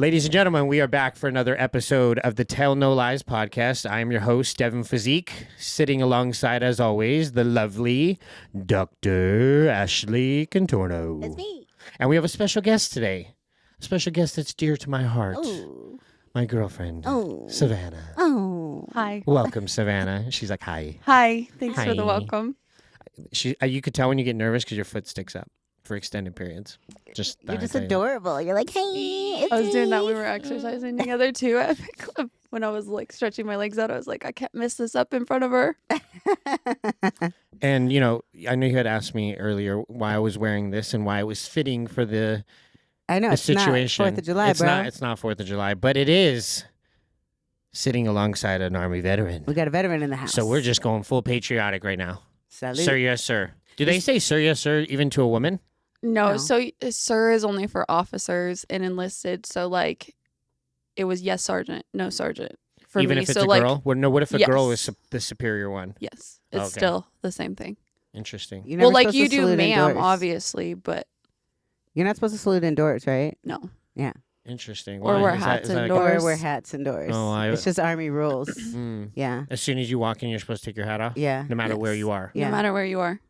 Ladies and gentlemen, we are back for another episode of the Tell No Lies podcast. I am your host, Devin Physique, sitting alongside, as always, the lovely Dr. Ashley Contorno. It's me. And we have a special guest today. A special guest that's dear to my heart. Oh. My girlfriend, Savannah. Oh. Hi. Welcome, Savannah. She's like, hi. Hi. Thanks Hi. for the welcome. You could tell when you get nervous because your foot sticks up for extended periods. You're just adorable. You're like, hey, it's I was doing that. We me. were exercising together too at the club. When I was like stretching my legs out, I was like, I can't mess this up in front of her. And, you know, I know you had asked me earlier why I was wearing this and why it was fitting for the I know, it's situation. not 4th of July, it's bro. It's not 4th of July, but it is sitting alongside an Army veteran. We got a veteran in the house. So we're just going full patriotic right now. Salute. Sir, yes, sir. Do they say sir, yes, sir, even to a woman? No, No. so sir is only for officers and enlisted. So like, it was yes, sergeant, no sergeant for Even me. if it's so a like, girl? Well, no, what if a yes. girl is the superior one? yes, it's Okay. still the same thing. Interesting. You're never Well, like supposed you to do, salute ma'am, indoors. obviously, but You're not supposed to salute indoors, right? no. Interesting. Or Why? wear Is that- hats is that a- indoors. Or wear hats indoors. Oh, it's just Army rules. Mm. Yeah. As soon as you walk in, you're supposed to take your hat off? Yeah. No matter where Yes. you are. Yeah. No matter where you are.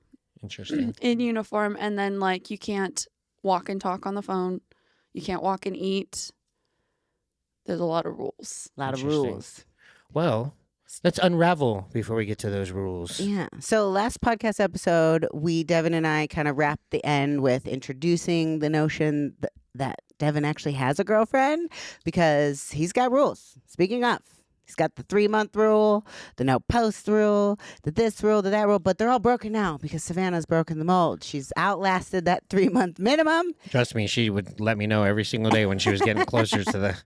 Interesting. In uniform, and then like you can't walk and talk on the phone. You can't walk and eat. There's a lot of rules. A lot of Interesting. rules. Well, let's unravel before we get to those rules. Yeah. So last podcast episode, Devin and I kind of wrapped the end with introducing the notion that Devin actually has a girlfriend because he's got rules. Speaking of, he's got the 3-month rule, the no post rule, the this rule, the that rule, but they're all broken now because Savannah's broken the mold. She's outlasted that 3-month minimum. Trust me, she would let me know every single day when she was getting closer to the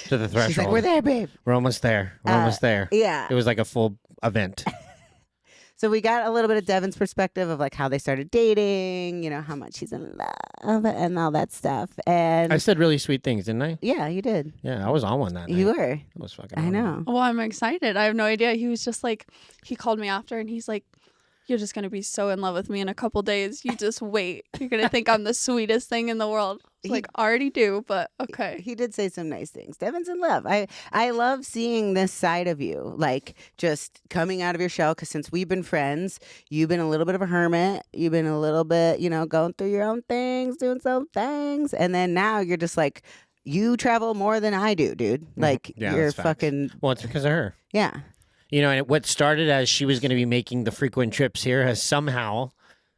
threshold. She's like, we're there, babe. We're almost there. We're almost there. Yeah. It was like a full event. So we got a little bit of Devin's perspective of like how they started dating, you know, how much he's in love and all that stuff. And I said really sweet things, didn't I? yeah, you did. Yeah, I was on one that night. You were. I was fucking I on know. one. Well, I'm excited. I have no idea. He was just like, he called me after and he's like, you're just going to be so in love with me in a couple days. You just wait. You're going to think I'm the sweetest thing in the world. It's like, I already do, but okay. He did say some nice things. Devin's in love. I love seeing this side of you, like just coming out of your shell. Because since we've been friends, you've been a little bit of a hermit. You've been a little bit, you know, going through your own things, doing some things. And then now you're just like, you travel more than I do, dude. Like Yeah, you're that's facts. fucking, Well, it's because of her. yeah. You know, and what started as she was going to be making the frequent trips here has somehow,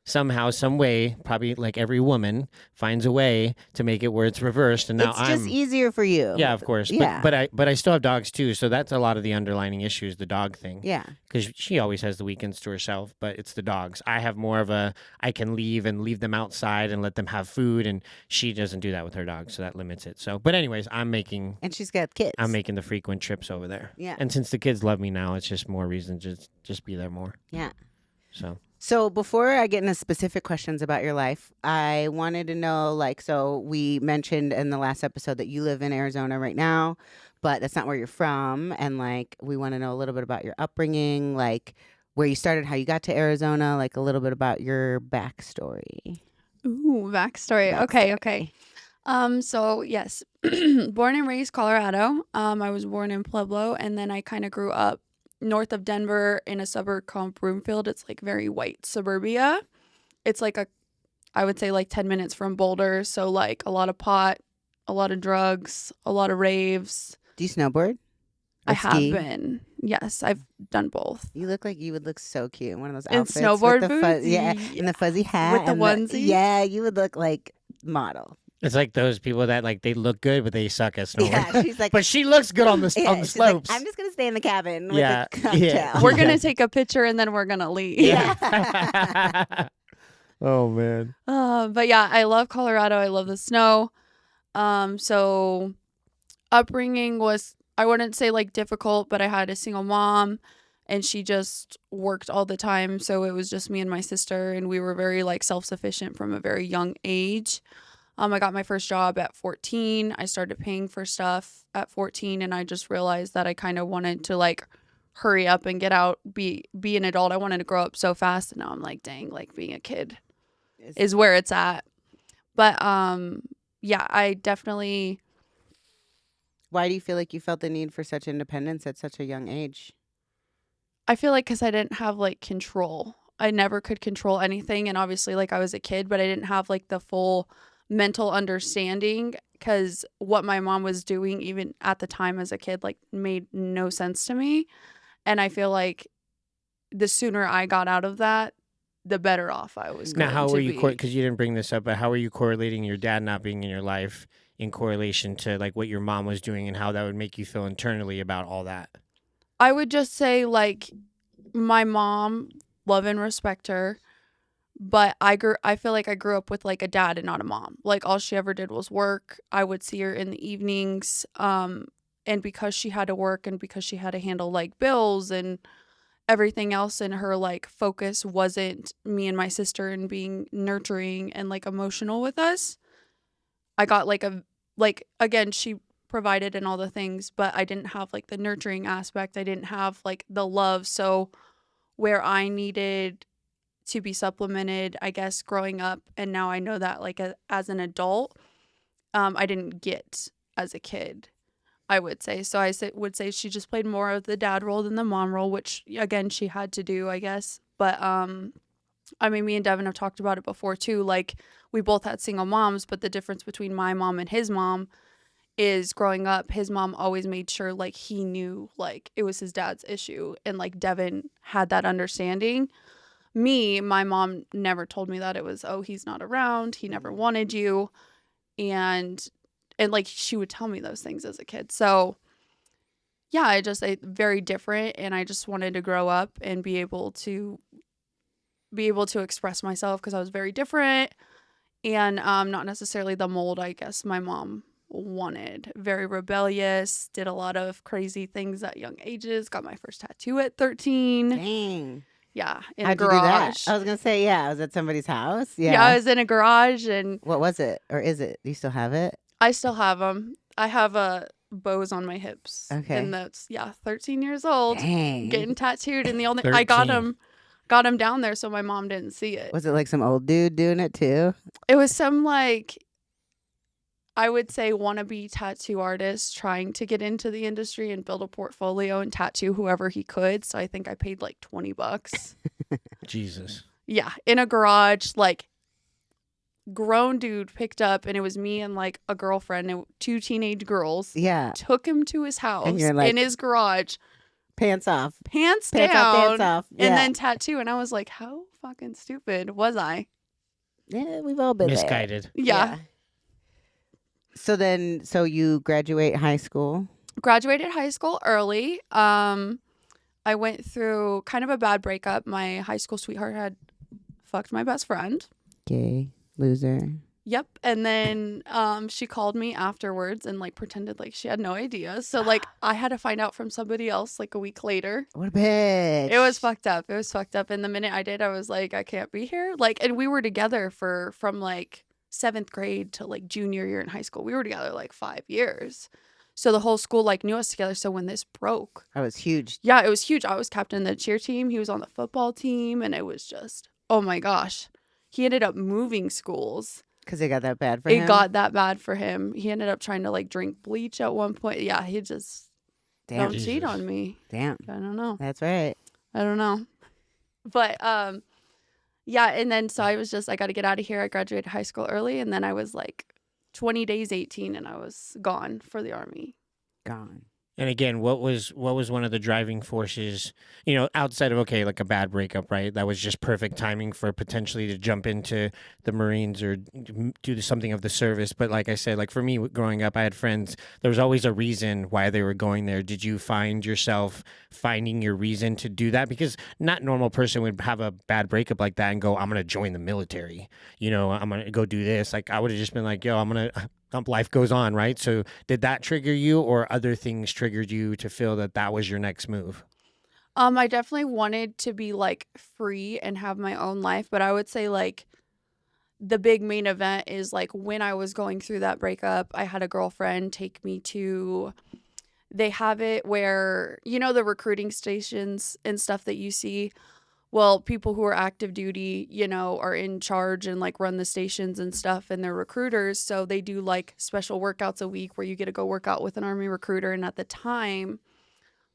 some way, probably like every woman finds a way to make it where it's reversed. And now It's just easier for you. Yeah, of course. Yeah. But I still have dogs too, so that's a lot of the underlining issues, the dog thing. Yeah. Because she always has the weekends to herself, but it's the dogs. I have more of I can leave them outside and let them have food, and she doesn't do that with her dogs, so that limits it. So, but anyways, I'm making And she's got kids. the frequent trips over there. Yeah. And since the kids love me now, it's just more reason to just be there more. Yeah. So So before I get into specific questions about your life, I wanted to know, like, so we mentioned in the last episode that you live in Arizona right now, but that's not where you're from. And like, we want to know a little bit about your upbringing, like where you started, how you got to Arizona, like a little bit about your backstory. Ooh, backstory. Okay. So yes, born and raised Colorado. I was born in Pueblo, and then I kind of grew up north of Denver in a suburb called Broomfield. It's like very white suburbia. It's like I would say like 10 minutes from Boulder. So like a lot of pot, a lot of drugs, a lot of raves. Do you snowboard? I Or have ski? been. Yes, I've done both. You look like you would look so cute in one of those In outfits snowboard with the boots? yeah, and the fuzzy hat With the and onesie? yeah, you would look like model. it's like those people that like they look good, but they suck at snowboarding. Yeah, she's like, But she looks good on the yeah, on the she's like, slopes. I'm just gonna stay in the cabin with Yeah, the cocktail. yeah. We're going to take a picture and then we're going to leave. Yeah. Oh man. But yeah, I love Colorado. I love the snow. So upbringing was, I wouldn't say like difficult, but I had a single mom and she just worked all the time. So it was just me and my sister, and we were very like self-sufficient from a very young age. I got my first job at 14. I started paying for stuff at 14, and I just realized that I kind of wanted to like hurry up and get out, be an adult. I wanted to grow up so fast, and now I'm like, dang, like being a kid is where it's at. But yeah, I definitely Why do you feel like you felt the need for such independence at such a young age? I feel like because I didn't have like control. I never could control anything. And obviously, like I was a kid, but I didn't have like the full mental understanding because what my mom was doing, even at the time as a kid, like made no sense to me. And I feel like the sooner I got out of that, the better off I was going Now, how to were you, be. because you didn't bring this up, but how were you correlating your dad not being in your life in correlation to like what your mom was doing and how that would make you feel internally about all that? I would just say like my mom, love and respect her, but I feel like I grew up with like a dad and not a mom. Like all she ever did was work. I would see her in the evenings, and because she had to work and because she had to handle like bills and everything else, and her like focus wasn't me and my sister and being nurturing and like emotional with us. I got like again, she provided and all the things, but I didn't have like the nurturing aspect. I didn't have like the love. So where I needed to be supplemented, I guess, growing up, and now I know that like as an adult, I didn't get as a kid, I would say. So would say she just played more of the dad role than the mom role, which again she had to do, I guess. But I mean, me and Devin have talked about it before too. Like we both had single moms, but the difference between my mom and his mom is growing up, his mom always made sure like he knew like it was his dad's issue, and like Devin had that understanding. My mom never told me that it was, oh, he's not around, he never wanted you, and like she would tell me those things as a kid. So yeah, I very different, and I just wanted to grow up and be able to express myself because I was very different and not necessarily the mold I guess my mom wanted. Very rebellious, did a lot of crazy things at young ages, got my first tattoo at 13. Dang. Yeah, in How'd a you do that? garage. I was going to say, yeah, I was at somebody's house. Yeah, I was in a garage, and What was it? Or is it? Do you still have it? I still have them. I have bows on my hips. Okay. And that's 13 years old, Dang. getting tattooed, and the only I got 13. them down there so my mom didn't see it. Was it like some old dude doing it too? It was some like, I would say, wannabe tattoo artist trying to get into the industry and build a portfolio and tattoo whoever he could. So I think I paid like $20. Jesus. Yeah, in a garage, like grown dude picked up, and it was me and like a girlfriend and two teenage girls. Yeah. Took him to his house And you're like, in his garage, pants off. pants Pants down, off, pants off. Yeah. and then tattoo. And I was like, how fucking stupid was I? Yeah, we've all been Misguided. Yeah. So you graduate high school. Graduated high school early. I went through kind of a bad breakup. My high school sweetheart had fucked my best friend. Gay. Loser. Yep. And then she called me afterwards and like pretended like she had no idea. So like I had to find out from somebody else like a week later. What a bitch. It was fucked up. And the minute I did, I was like, I can't be here. Like, and we were together from like 7th grade to like junior year in high school. We were together like 5 years. So the whole school like knew us together. So when this broke, That was huge. yeah, it was huge. I was captain of the cheer team. He was on the football team, and it was just, oh my gosh. He ended up moving schools. Because it got that bad for him? It got that bad for him. He ended up trying to like drink bleach at one point. Yeah, he just Damn. don't cheat on me. Damn. I don't know. That's right. I don't know. But yeah, and then so I was just, I got to get out of here. I graduated high school early, and then I was like 20 days 18, and I was gone for the Army. Gone. And again, what was one of the driving forces, outside of, okay, like a bad breakup, right? That was just perfect timing for potentially to jump into the Marines or do something of the service. But like I said, like for me growing up, I had friends, there was always a reason why they were going there. Did you find yourself finding your reason to do that? Because not normal person would have a bad breakup like that and go, I'm going to join the military. I'm going to go do this. Like I would have just been like, yo, life goes on, right? So did that trigger you, or other things triggered you to feel that was your next move? I definitely wanted to be like free and have my own life, but I would say like the big main event is like when I was going through that breakup, I had a girlfriend take me to, they have it where, the recruiting stations and stuff that you see Well, people who are active duty, you know, are in charge and like run the stations and stuff, and they're recruiters. So they do like special workouts a week where you get to go work out with an Army recruiter. And at the time,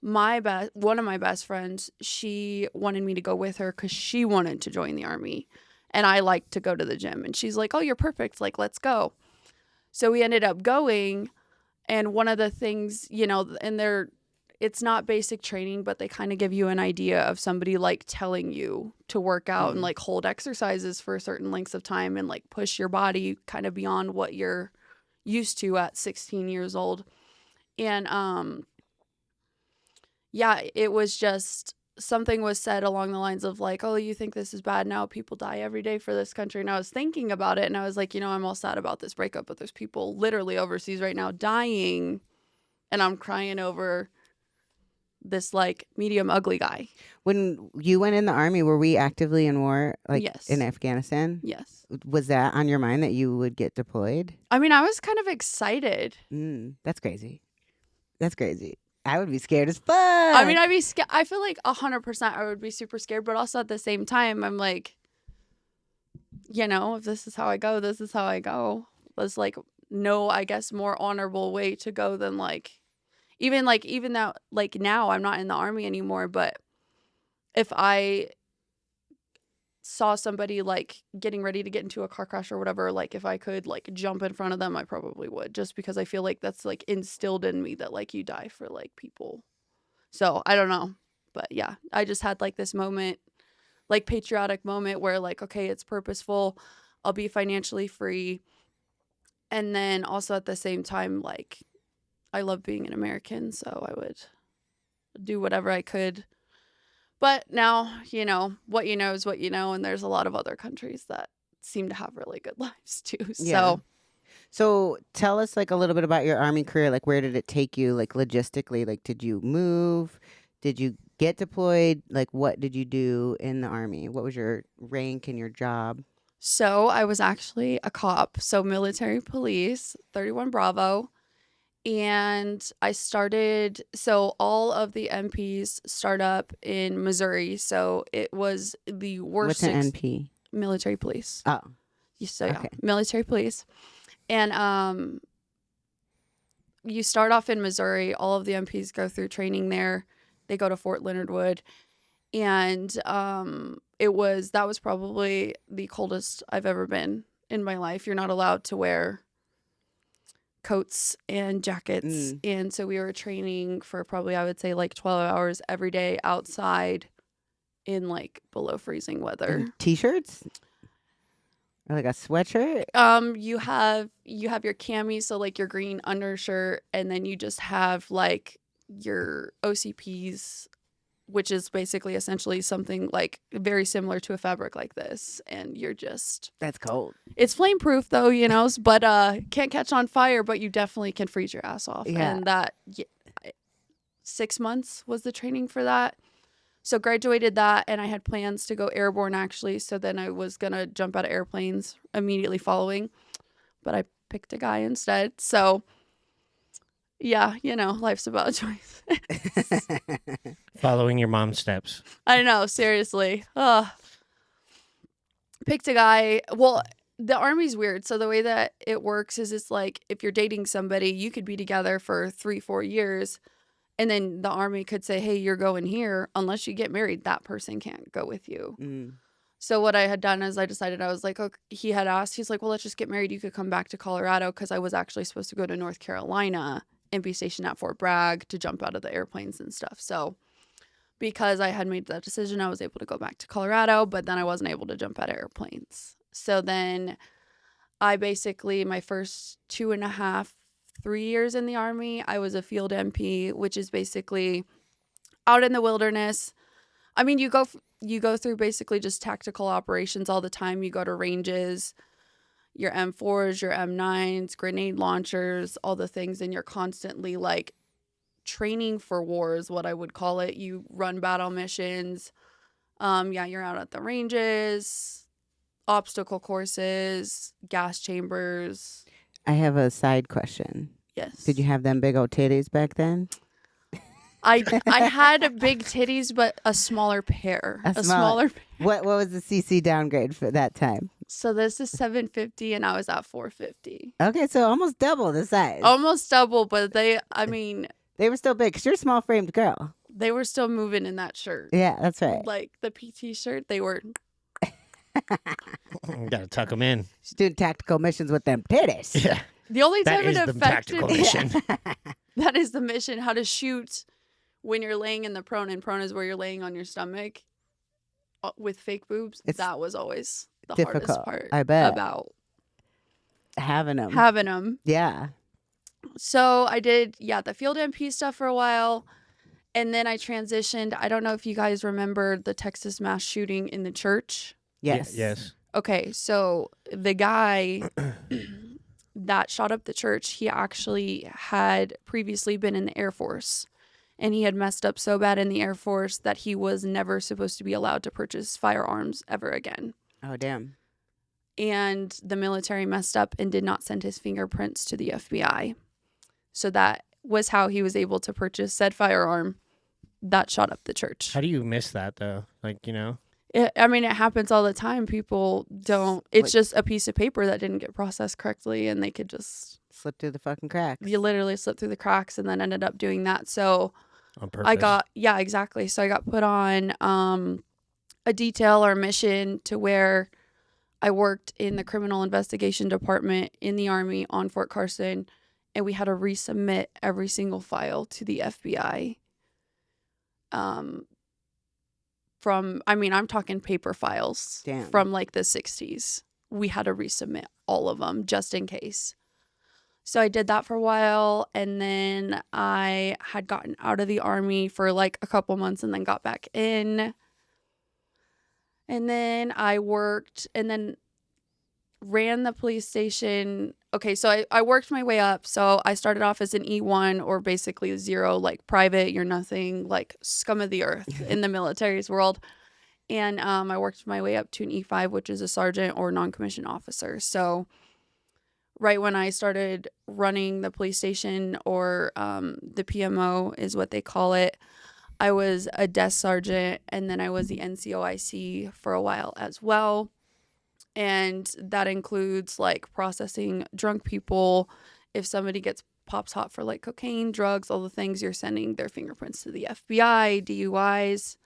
one of my best friends, she wanted me to go with her because she wanted to join the Army. And I like to go to the gym. And she's like, oh, you're perfect. Like, let's go. So we ended up going. And one of the things, you know, it's not basic training, but they kind of give you an idea of somebody like telling you to work out and like hold exercises for certain lengths of time and like push your body kind of beyond what you're used to at 16 years old. And yeah, it was just something was said along the lines of like, oh, you think this is bad now? People die every day for this country. And I was thinking about it and I was like, you know, I'm all sad about this breakup, but there's people literally overseas right now dying and I'm crying over this like medium ugly guy. When you went in the Army, were we actively in war, like Yes. in Afghanistan? Yes. Was that on your mind that you would get deployed? I mean, I was kind of excited. That's crazy. That's crazy. I would be scared as fuck. I mean, I'd be scared. I feel like 100% I would be super scared, but also at the same time, I'm like, you know, if this is how I go, this is how I go. There's like no, I guess, more honorable way to go than like, even though like now I'm not in the Army anymore, but if I saw somebody like getting ready to get into a car crash or whatever, like if I could like jump in front of them, I probably would, just because I feel like that's like instilled in me that like you die for like people. So I don't know, but yeah, I just had like this moment, like patriotic moment where like, okay, it's purposeful, I'll be financially free, and then also at the same time, like I love being an American, so I would do whatever I could. But now, you know, what you know is what you know, and there's a lot of other countries that seem to have really good lives too. Yeah. So tell us like a little bit about your Army career. Like, where did it take you? Like logistically, like did you move? Did you get deployed? Like, what did you do in the Army? What was your rank and your job? So I was actually a cop, so military police, 31 Bravo. And I started, so all of the MPs start up in Missouri. So it was the worst. What's an NP? Military police. Oh. So yeah, Okay. military police. And you start off in Missouri. All of the MPs go through training there. They go to Fort Leonard Wood. And that was probably the coldest I've ever been in my life. You're not allowed to wear coats and jackets. And so we were training for probably, I would say, like 12 hours every day outside in like below freezing weather. And t-shirts? Or like a sweatshirt? You have your cami, so like your green undershirt, and then you just have like your OCPs, which is basically essentially something like very similar to a fabric like this, and you're just... That's cold. It's flame proof though, you know, but can't catch on fire, but you definitely can freeze your ass off. Yeah. And that 6 months was the training for that. So graduated that, and I had plans to go airborne actually, so then I was gonna jump out of airplanes immediately following, but I picked a guy instead. So yeah, you know, life's about choice. Following your mom's steps. I know, seriously. Picked a guy. Well, the Army's weird. So the way that it works is it's like if you're dating somebody, you could be together for 3-4 years, and then the Army could say, hey, you're going here. Unless you get married, that person can't go with you. So what I had done is I decided, I was like, okay, he had asked, he's like, well, let's just get married. You could come back to Colorado, because I was actually supposed to go to North Carolina and be stationed at Fort Bragg to jump out of the airplanes and stuff. So because I had made that decision, I was able to go back to Colorado, but then I wasn't able to jump out of airplanes. So then I basically, my first 2.5, 3 years in the Army, I was a field MP, which is basically out in the wilderness. I mean, you go through basically just tactical operations all the time. You go to ranges, your M4s, your M9s, grenade launchers, all the things, and you're constantly like training for war is what I would call it. You run battle missions. You're out at the ranges, obstacle courses, gas chambers. I have a side question. Yes. Did you have them big old titties back then? I had big titties, but a smaller pair. A smaller. What was the CC downgrade for that time? So this is 750, and I was at 450. Okay, so almost double the size. Almost double, but they were still big because you're a small framed girl. they were still moving in that shirt. Yeah, that's right. Like the PT shirt, they were. Gotta tuck them in. She's doing tactical missions with them titties. Yeah. The only That time is it the affected tactical mission. that is the mission. How to shoot when you're laying in the prone, and prone is where you're laying on your stomach with fake boobs. That was always the difficult, hardest part. I bet. About having them. Yeah. So I did, the field MP stuff for a while. And then I transitioned. I don't know if you guys remember the Texas mass shooting in the church. Yes. Yes. Okay, so the guy that shot up the church, he actually had previously been in the Air Force. And he had messed up so bad in the Air Force that he was never supposed to be allowed to purchase firearms ever again. Oh, damn. And the military messed up and did not send his fingerprints to the FBI. So that was how he was able to purchase said firearm that shot up the church. How do you miss that, though? Like, you know? It happens all the time. People don't. It's just a piece of paper that didn't get processed correctly, and they could just slip through the fucking cracks. You literally slipped through the cracks, and then ended up doing that. So on purpose. Exactly. So I got put on a detail or mission to where I worked in the criminal investigation department in the Army on Fort Carson, and we had to resubmit every single file to the FBI. I'm talking paper files. Damn. From like the 60s. We had to resubmit all of them just in case. So I did that for a while, and then I had gotten out of the Army for like a couple months and then got back in. And then I worked and then ran the police station. Okay, so I worked my way up. So I started off as an E1, or basically 0, like private, you're nothing, like scum of the earth in the military's world. And I worked my way up to an E5, which is a sergeant or non-commissioned officer. So right when I started running the police station, or the PMO is what they call it, I was a desk sergeant, and then I was the NCOIC for a while as well. And that includes like processing drunk people. If somebody pops hot for like cocaine, drugs, all the things, you're sending their fingerprints to the FBI, DUIs.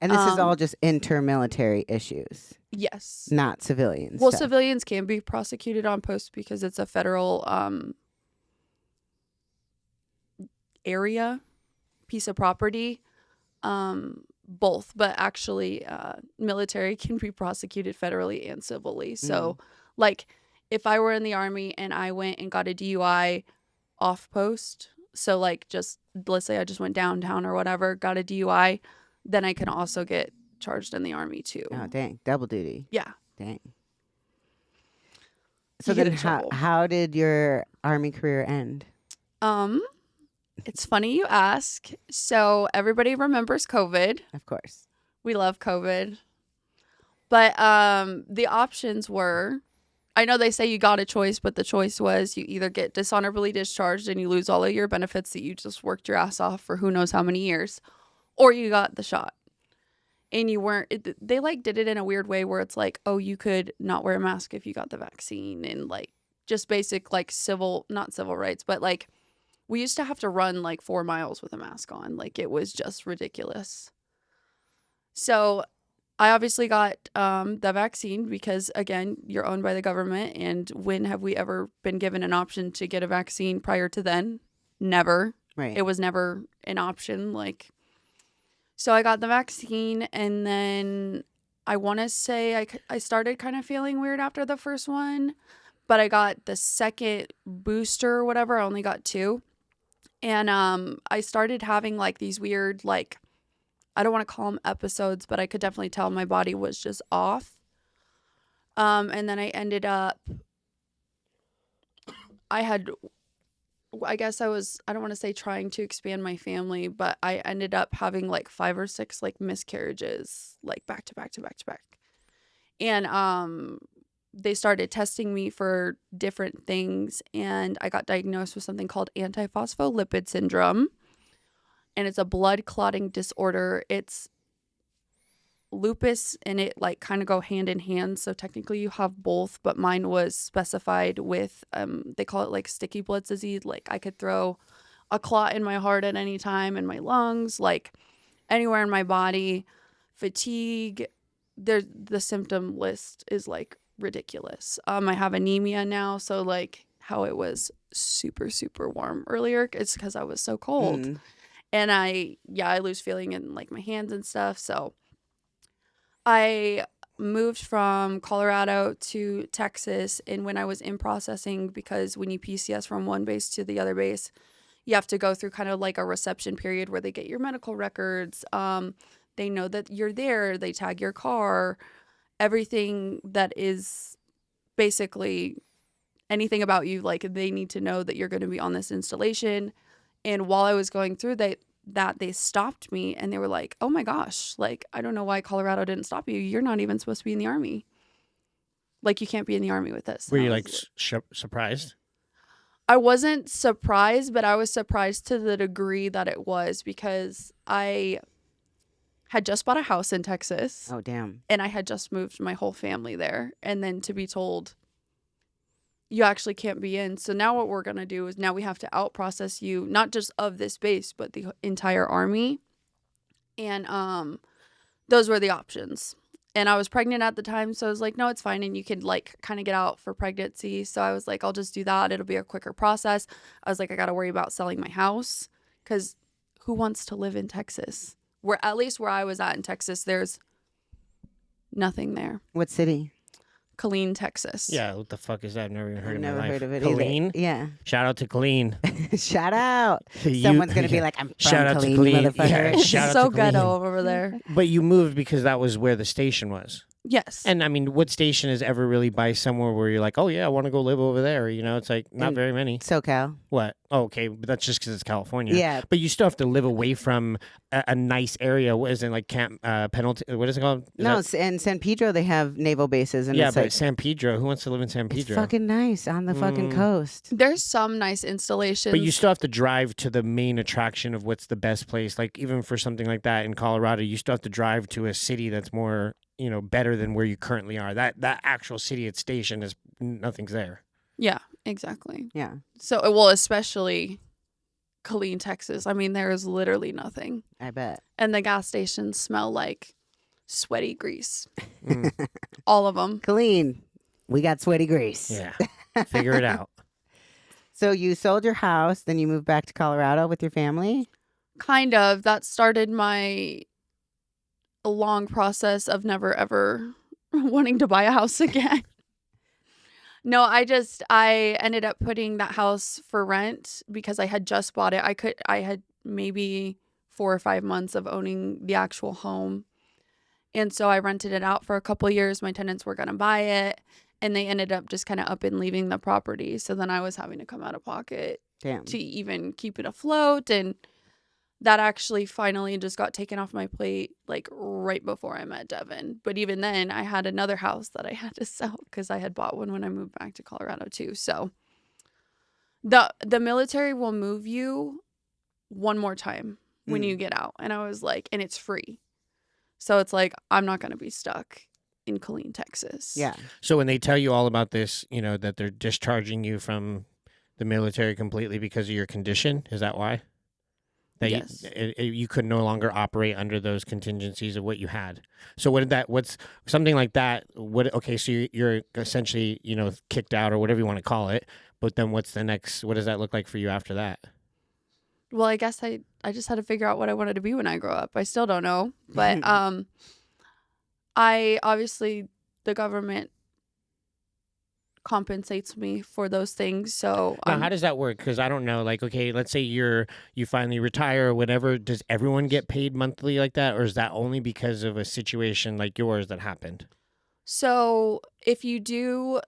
And this is all just inter-military issues. Yes. Not civilians. Well, civilians can be prosecuted on post because it's a federal area, piece of property. Both, but actually military can be prosecuted federally and civilly. So like if I were in the Army and I went and got a DUI off post, so like just let's say I just went downtown or whatever, got a DUI, then I can also get charged in the Army too. Oh, dang. Double duty. Yeah. Dang. So then how did your Army career end? It's funny you ask. So everybody remembers COVID. Of course. We love COVID. But the options were, I know they say you got a choice, but the choice was you either get dishonorably discharged and you lose all of your benefits that you just worked your ass off for who knows how many years, or you got the shot. And you weren't, they like did it in a weird way where it's like, oh, you could not wear a mask if you got the vaccine, and like just basic like not civil rights, but like we used to have to run like 4 miles with a mask on. Like it was just ridiculous. So I obviously got the vaccine because, again, you're owned by the government. And when have we ever been given an option to get a vaccine prior to then? Never. Right. It was never an option. So I got the vaccine, and then I want to say I started kind of feeling weird after the first one, but I got the second booster or whatever. I only got 2. And I started having like these weird, like, I don't want to call them episodes, but I could definitely tell my body was just off. And then I ended up, I don't want to say trying to expand my family, but I ended up having like 5 or 6 like miscarriages, like back to back to back to back. And they started testing me for different things, and I got diagnosed with something called antiphospholipid syndrome. and it's a blood clotting disorder. It's lupus and it like kind of go hand in hand. So technically you have both, but mine was specified with, they call it like sticky blood disease. Like I could throw a clot in my heart at any time, in my lungs, like anywhere in my body. Fatigue, the symptom list is like ridiculous. I have anemia now, so like how it was super, super warm earlier, it's because I was so cold. And I lose feeling in like my hands and stuff. So I moved from Colorado to Texas, and when I was in processing, because when you PCS from one base to the other base, you have to go through kind of like a reception period where they get your medical records. They know that you're there. They tag your car. Everything that is basically anything about you, like they need to know that you're going to be on this installation. And while I was going through that, they stopped me and they were like, oh my gosh, like, I don't know why Colorado didn't stop you. You're not even supposed to be in the Army. Like, you can't be in the Army with this. Were you like surprised? I wasn't surprised, but I was surprised to the degree that it was, because I had just bought a house in Texas. Oh, damn. And I had just moved my whole family there. And then to be told, you actually can't be in. So now what we're going to do is now we have to out-process you, not just of this base, but the entire Army. And those were the options. And I was pregnant at the time, so I was like, no, it's fine. And you could like kind of get out for pregnancy. So I was like, I'll just do that. It'll be a quicker process. I was like, I got to worry about selling my house, because who wants to live in Texas? At least where I was at in Texas, there's nothing there. What city? Killeen, Texas. Yeah, what the fuck is that? I've never even heard I've of never my life. heard of it Killeen? either. Yeah. Shout out to Killeen. Shout out. Someone's going to be like, I'm from Shout out to Killeen, Killeen. motherfucker. Yeah, shout out So to ghetto Killeen. over there. But you moved because that was where the station was. Yes. And I mean, what station is ever really by somewhere where you're like, oh yeah, I want to go live over there? You know, it's like not very many. SoCal. What? Oh, okay, but that's just because it's California. Yeah. But you still have to live away from a nice area. What is it, like Camp Penalty? What is it called? In San Pedro they have naval bases, and Yeah, it's but like, San Pedro. Who wants to live in San it's Pedro? fucking nice on the fucking coast. There's some nice installations. But you still have to drive to the main attraction of what's the best place. Like even for something like that in Colorado, you still have to drive to a city that's more, you know, better than where you currently are. That actual city at station is nothing's there. Yeah, exactly. Yeah, So, well, especially Killeen, Texas. I mean, there is literally nothing. I bet. And the gas stations smell like sweaty grease. Mm. All of them. Killeen, we got sweaty grease. Yeah, figure it out. So you sold your house, then you moved back to Colorado with your family? Kind of. That started my long process of never ever wanting to buy a house again. No, I ended up putting that house for rent because I had just bought it. I had maybe 4 or 5 months of owning the actual home. And so I rented it out for a couple of years. My tenants were going to buy it, and they ended up just kind of up and leaving the property. So then I was having to come out of pocket Damn. to even keep it afloat. And that actually finally just got taken off my plate like right before I met Devin. But even then, I had another house that I had to sell because I had bought one when I moved back to Colorado too. So the military will move you one more time when you get out. And I was like, and it's free. So it's like, I'm not going to be stuck in Killeen, Texas. Yeah. So when they tell you all about this, you know, that they're discharging you from the military completely because of your condition, is that why? That Yes. you could no longer operate under those contingencies of what you had. So what's something like that? Okay, so you're essentially, you know, kicked out or whatever you want to call it. But then what does that look like for you after that? Well, I guess I just had to figure out what I wanted to be when I grow up. I still don't know. But I obviously, the government compensates me for those things. So Now, how does that work? Because I don't know. Like, okay, let's say you finally retire or whatever. Does everyone get paid monthly like that, or is that only because of a situation like yours that happened? So if you do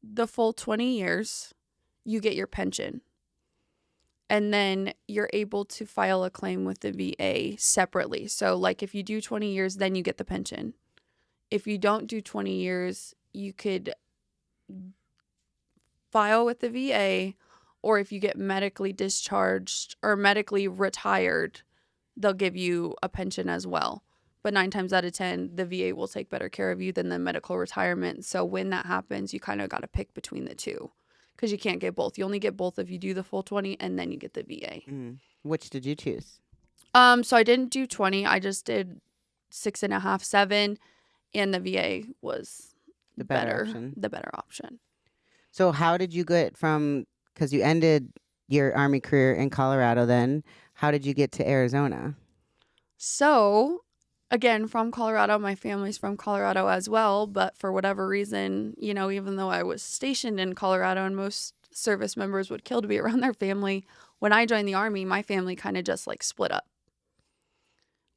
the full 20 years, you get your pension. And then you're able to file a claim with the VA separately. So like if you do 20 years, then you get the pension. If you don't do 20 years, you could file with the VA, or if you get medically discharged or medically retired, they'll give you a pension as well. But 9 times out of 10, the VA will take better care of you than the medical retirement. So when that happens, you kind of got to pick between the two because you can't get both. You only get both if you do the full 20 and then you get the VA. Which did you choose? So I didn't do 20. I just did 6.5, 7, and the VA was The better option. The better option. So how did you get from, because you ended your Army career in Colorado then, how did you get to Arizona? So, again, from Colorado, my family's from Colorado as well, but for whatever reason, you know, even though I was stationed in Colorado and most service members would kill to be around their family, when I joined the Army, my family kind of just like split up.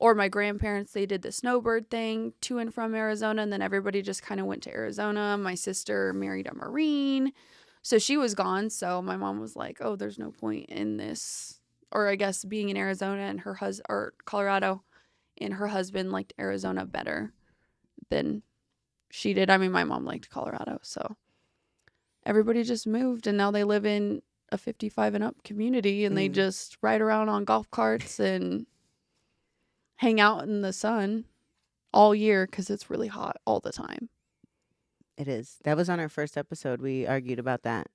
Or my grandparents, they did the snowbird thing to and from Arizona, and then everybody just kind of went to Arizona. My sister married a Marine, so she was gone. So my mom was like, oh, there's no point in this. Or I guess being in Arizona and or Colorado, and her husband liked Arizona better than she did. I mean, my mom liked Colorado, so everybody just moved, and now they live in a 55 and up community, and they just ride around on golf carts and hang out in the sun all year because it's really hot all the time. It is. That was on our first episode. We argued about that.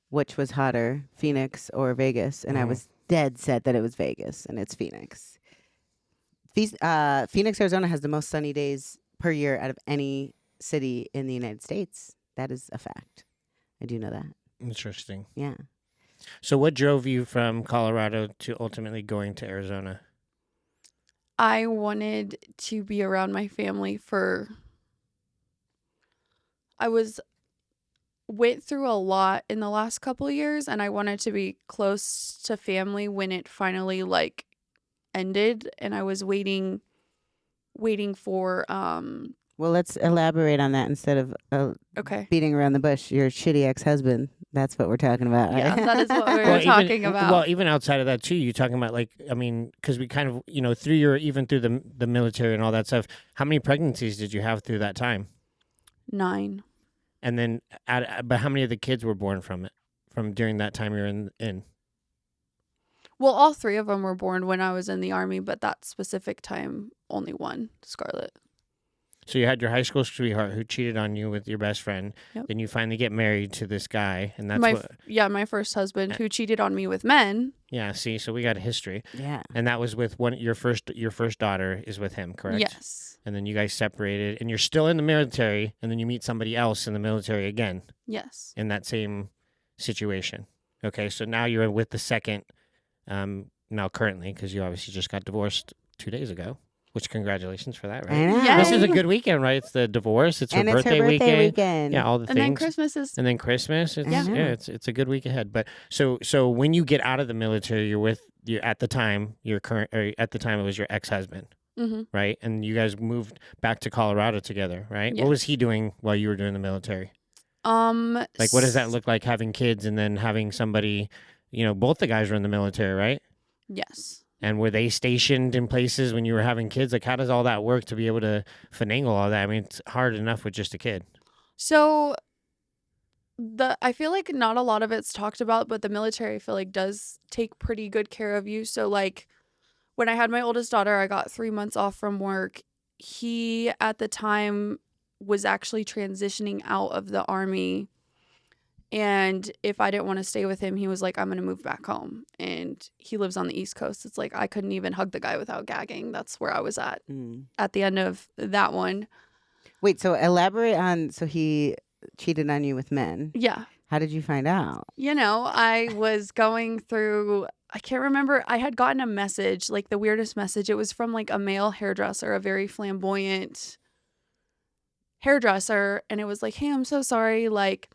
Which was hotter, Phoenix or Vegas? And I was dead set that it was Vegas, and it's Phoenix. Phoenix, Arizona has the most sunny days per year out of any city in the United States. That is a fact. I do know that. Interesting. Yeah. So what drove you from Colorado to ultimately going to Arizona? I wanted to be around my family went through a lot in the last couple of years, and I wanted to be close to family when it finally like ended, and I was waiting for Well, let's elaborate on that instead of okay. beating around the bush. Your shitty ex-husband. That's what we're talking about. Yeah, Right? that is what we were talking about. Well, even outside of that too, you're talking about like, I mean, because we kind of, you know, through the military and all that stuff, how many pregnancies did you have through that time? 9. And then, but how many of the kids were born from it, from during that time you were in? Well, all 3 of them were born when I was in the Army, but that specific time, only one, Scarlett. So you had your high school sweetheart who cheated on you with your best friend. Yep. Then you finally get married to this guy, and that's my first husband who cheated on me with men. Yeah, see, so we got a history. Yeah. And that was with your first daughter is with him, correct? Yes. And then you guys separated, and you're still in the military, and then you meet somebody else in the military again. Yes. In that same situation. Okay, so now you're with the second, now currently, because you obviously just got divorced 2 days ago. Which congratulations for that, right? I know. Yay. This is a good weekend, right? It's the divorce. It's her birthday weekend. Yeah, all the things. And then Christmas And then Christmas. It's, Yeah. It's a good week ahead. But so when you get out of the military, you're at the time it was your ex-husband, right? And you guys moved back to Colorado together, right? Yes. What was he doing while you were doing the military? Like, what does that look like having kids and then having somebody, you know, both the guys were in the military, right? Yes. And were they stationed in places when you were having kids? Like, how does all that work to be able to finagle all that? I mean, it's hard enough with just a kid. So I feel like not a lot of it's talked about, but the military, I feel like, does take pretty good care of you. So, like, when I had my oldest daughter, I got 3 months off from work. He, at the time, was actually transitioning out of the Army. And if I didn't want to stay with him, he was like, I'm going to move back home. And he lives on the East Coast. It's like I couldn't even hug the guy without gagging. That's where I was at the end of that one. Wait, so elaborate on, so he cheated on you with men. Yeah. How did you find out? You know, I was going through, I can't remember. I had gotten a message, like the weirdest message. It was from like a male hairdresser, a very flamboyant hairdresser. And it was like, hey, I'm so sorry. Like,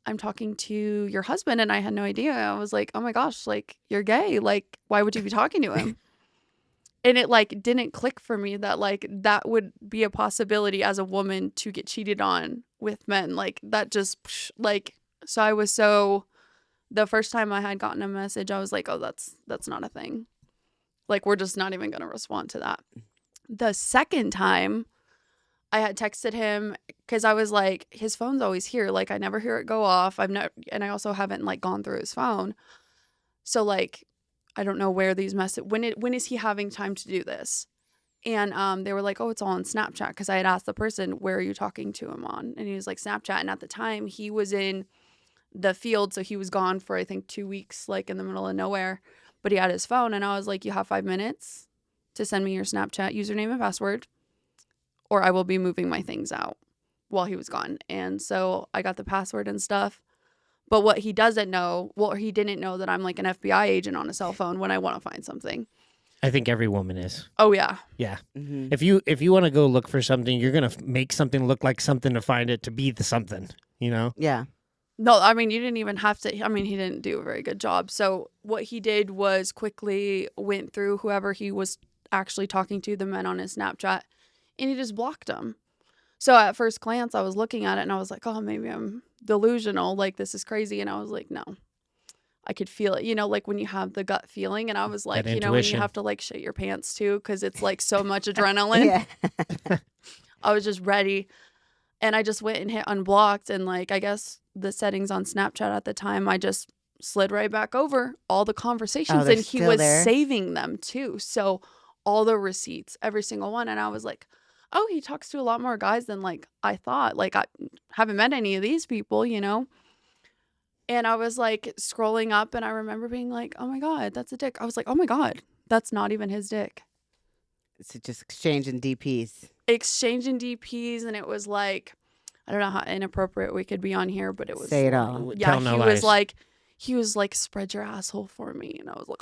I'm talking to your husband, and I had no idea. I was like, oh my gosh, like, you're gay. Like, why would you be talking to him? And it like didn't click for me that like that would be a possibility as a woman to get cheated on with men. Like that just like, so I was the first time I had gotten a message, I was like, oh, that's not a thing. Like, we're just not even going to respond to that. The second time I had texted him, because I was like, his phone's always here. Like, I never hear it go off. And I also haven't like gone through his phone. So like, I don't know where these messages, when is he having time to do this? And they were like, oh, it's all on Snapchat. Because I had asked the person, where are you talking to him on? And he was like, Snapchat. And at the time, he was in the field. So he was gone for, I think, 2 weeks, like in the middle of nowhere. But he had his phone. And I was like, you have 5 minutes to send me your Snapchat username and password, or I will be moving my things out while he was gone. And so I got the password and stuff. But what he doesn't know, well, he didn't know that I'm like an FBI agent on a cell phone when I want to find something. I think every woman is. Oh, yeah. Yeah. Mm-hmm. If you want to go look for something, you're going to make something look like something to find it to be the something, you know? Yeah. No, I mean, you didn't even have to. I mean, he didn't do a very good job. So what he did was quickly went through whoever he was actually talking to, the men on his Snapchat, and he just blocked them. So at first glance, I was looking at it and I was like, oh, maybe I'm delusional. Like, this is crazy. And I was like, no, I could feel it, you know, like when you have the gut feeling. And I was like, That you know, when you intuition. have to like shit your pants too, because it's like so much adrenaline. Yeah. I was just ready. And I just went and hit unblocked. And like, I guess the settings on Snapchat at the time, I just slid right back over all the conversations. they're And he still was there? saving them too. So all the receipts, every single one. And I was like, oh, he talks to a lot more guys than like I thought. Like, I haven't met any of these people, you know? And I was like scrolling up and I remember being like, oh my God, that's a dick. I was like, oh my God, that's not even his dick. It's just exchanging DPs. Exchanging DPs. And it was like, I don't know how inappropriate we could be on here, but it was. Say it like, all. Yeah, Tell no lies. he was like, spread your asshole for me. And I was like,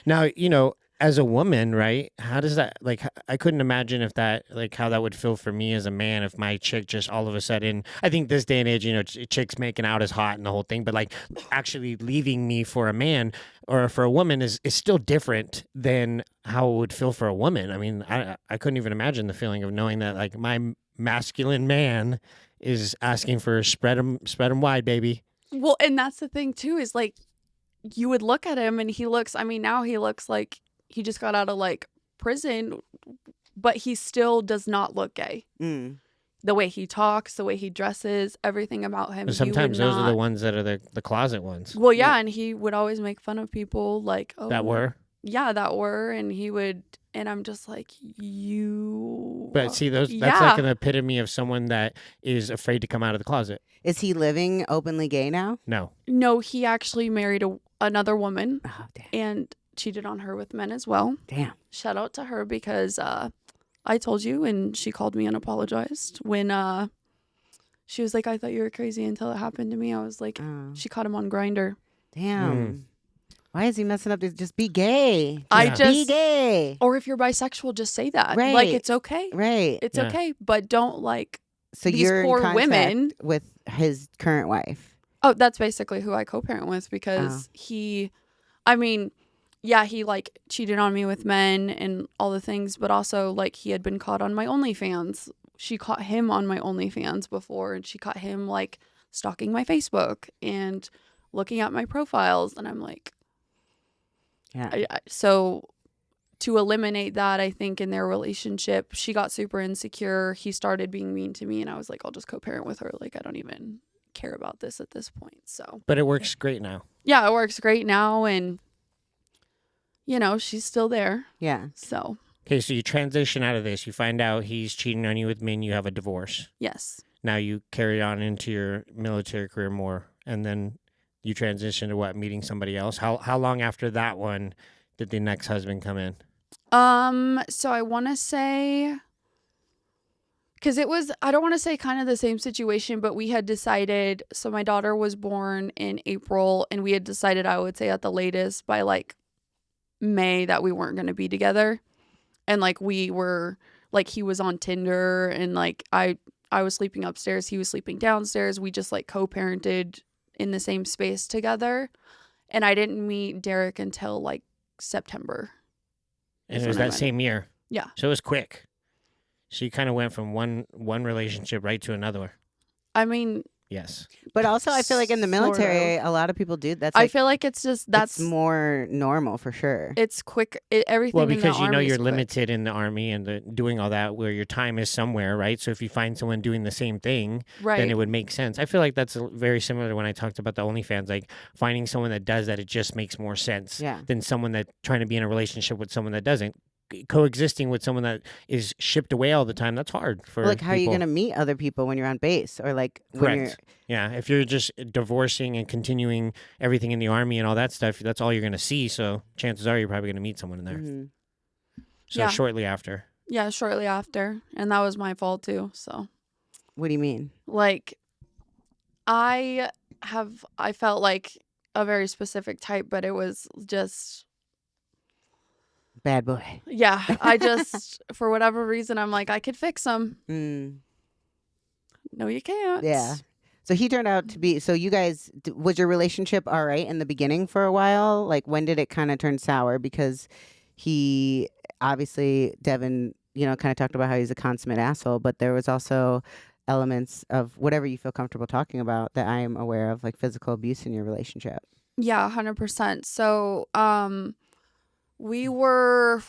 Now, you know, as a woman, right? How does that, like, I couldn't imagine if that, like, how that would feel for me as a man if my chick just all of a sudden, I think this day and age, you know, chicks making out is hot and the whole thing, but like actually leaving me for a man or for a woman is still different than how it would feel for a woman. I mean, I couldn't even imagine the feeling of knowing that, like, my masculine man is asking for spread 'em wide, baby. well, and that's the thing too, is like, you would look at him and he looks, I mean, now he looks like he just got out of like prison, but he still does not look gay. Mm. The way he talks, the way he dresses, everything about him. But you sometimes would those are the not- ones that are the closet ones. Well, yeah, and he would always make fun of people like, oh, That were. yeah, that were, and he would, and I'm just like, you. But see, that's yeah. like an epitome of someone that is afraid to come out of the closet. Is he living openly gay now? No. No, he actually married another woman Oh, damn. and cheated on her with men as well. Damn. Shout out to her because I told you, and she called me and apologized when she was like, I thought you were crazy until it happened to me. I was like, Oh, she caught him on Grindr. damn. Why is he messing up? Just be gay. I Yeah. Be just, gay. or if you're bisexual, just say that. Like, Right. it's okay. Right. It's Yeah. okay. But don't like, So these you're poor in contact women- with his current wife. oh, that's basically who I co-parent with because he, I mean, yeah, he like cheated on me with men and all the things, but also like he had been caught on my OnlyFans. She caught him on my OnlyFans before, and she caught him like stalking my Facebook and looking at my profiles. And I'm like, Yeah. so to eliminate that, I think in their relationship, she got super insecure. He started being mean to me, and I was like, I'll just co-parent with her. Like, I don't even care about this at this point. So But it works great now. yeah, it works great now, and you know, she's still there. Yeah. So Okay, so you transition out of this. You find out he's cheating on you with men. You have a divorce. yes. Now you carry on into your military career more, and then you transition to what? Meeting somebody else. How long after that one did the next husband come in? So I want to say, because it was, I don't want to say kind of the same situation, but we had decided, so my daughter was born in April, and we had decided, I would say at the latest by like May, that we weren't going to be together. And like we were, like he was on Tinder, and like I was sleeping upstairs, he was sleeping downstairs. We just like co-parented in the same space together. And I didn't meet Derek until like September. And is it was when I that met same year. Yeah. So it was quick. So you kind of went from one relationship right to another. I mean, Yes. But also, I feel like in the Sort military, of. a lot of people do. That's I like, feel like it's just it's more normal for sure. it's quick. Everything Well, in the because you know army is you're quick. limited in the army and doing all that where your time is somewhere, right? So if you find someone doing the same thing, Right. then it would make sense. I feel like that's very similar to when I talked about the OnlyFans. Like finding someone that does that, it just makes more sense Yeah. than someone that trying to be in a relationship with someone that doesn't. Coexisting with someone that is shipped away all the time, that's hard for Like, how are you people. going to meet other people when you're on base, or like when you're? Correct. Yeah, if you're just divorcing and continuing everything in the army and all that stuff, that's all you're going to see. So chances are you're probably going to meet someone in there. Mhm. So Yeah. shortly after. Yeah, shortly after, and that was my fault too. So, What do you mean? like, I felt like a very specific type, but it was just, Bad boy. yeah. I just, for whatever reason, I'm like, I could fix him. Mm. No, you can't. Yeah. So he turned out to be. So you guys, was your relationship all right in the beginning for a while? Like, when did it kind of turn sour? Because he obviously, Devin, kind of talked about how he's a consummate asshole, but there was also elements of whatever you feel comfortable talking about that I am aware of, like physical abuse in your relationship. Yeah, 100%. So, we were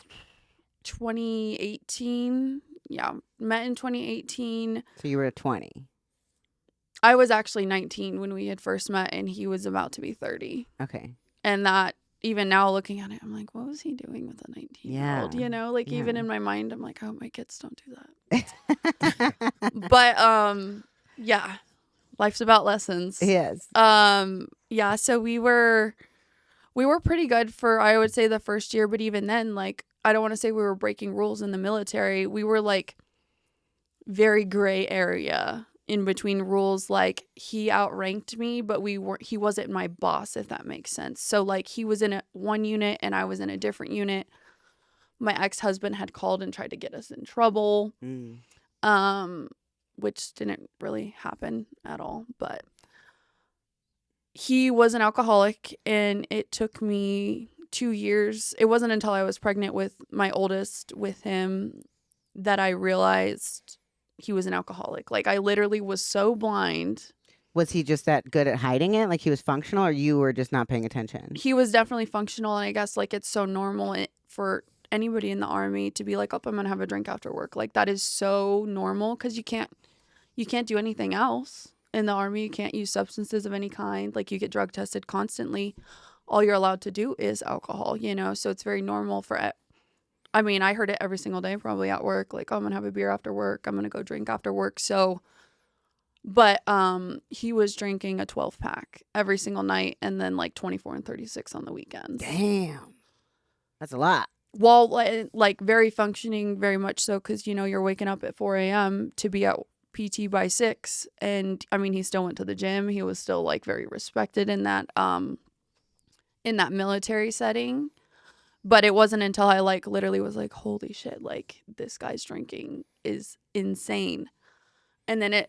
2018. Yeah, met in 2018. So you were 20. I was actually 19 when we had first met, and he was about to be 30. Okay. And that, even now looking at it, I'm like, what was he doing with a 19-year-old? Yeah. Like, even Yeah. in my mind, I'm like, I hope my kids don't do that. But, yeah, life's about lessons. Yes. Yeah, so we were pretty good for, I would say, the first year, but even then, like, I don't want to say we were breaking rules in the military. We were like very gray area in between rules. Like, he outranked me, but he wasn't my boss, if that makes sense. So like, he was in one unit and I was in a different unit. My ex-husband had called and tried to get us in trouble. Which didn't really happen at all, but he was an alcoholic, and it took me 2 years. It wasn't until I was pregnant with my oldest with him that I realized he was an alcoholic. Like, I literally was so blind. Was he just that good at hiding it? Like, he was functional, or you were just not paying attention? He was definitely functional, and I guess, like, it's so normal for anybody in the army to be like, oh, I'm gonna have a drink after work. Like, that is so normal, because you can't do anything else in the army. You can't use substances of any kind. Like, you get drug tested constantly. All you're allowed to do is alcohol, so it's very normal for, I mean, I heard it every single day, probably at work. Like, oh, I'm gonna have a beer after work. I'm gonna go drink after work. So, but he was drinking a 12-pack every single night, and then like 24 and 36 on the weekends. Damn. That's a lot. While like very functioning, very much so, because you're waking up at 4 a.m. to be at PT by 6, and I mean, he still went to the gym. He was still like very respected in that military setting. But it wasn't until I like literally was like, holy shit, like, this guy's drinking is insane. And then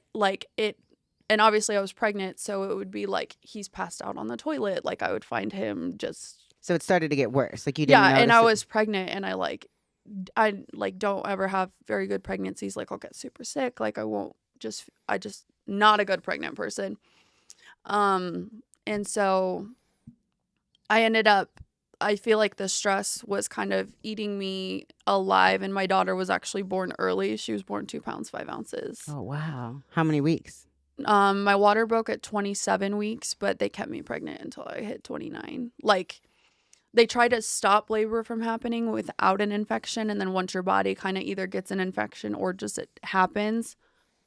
and obviously I was pregnant, so it would be like he's passed out on the toilet. Like, I would find him just. So it started to get worse. Like, you didn't. Yeah, and I notice was pregnant, and I don't ever have very good pregnancies. Like, I'll get super sick. Like, I just not a good pregnant person. And so I feel like the stress was kind of eating me alive, and my daughter was actually born early. She was born 2 pounds, 5 ounces. Oh, wow. How many weeks? My water broke at 27 weeks, but they kept me pregnant until I hit 29. Like, they try to stop labor from happening without an infection, and then once your body kind of either gets an infection or just it happens,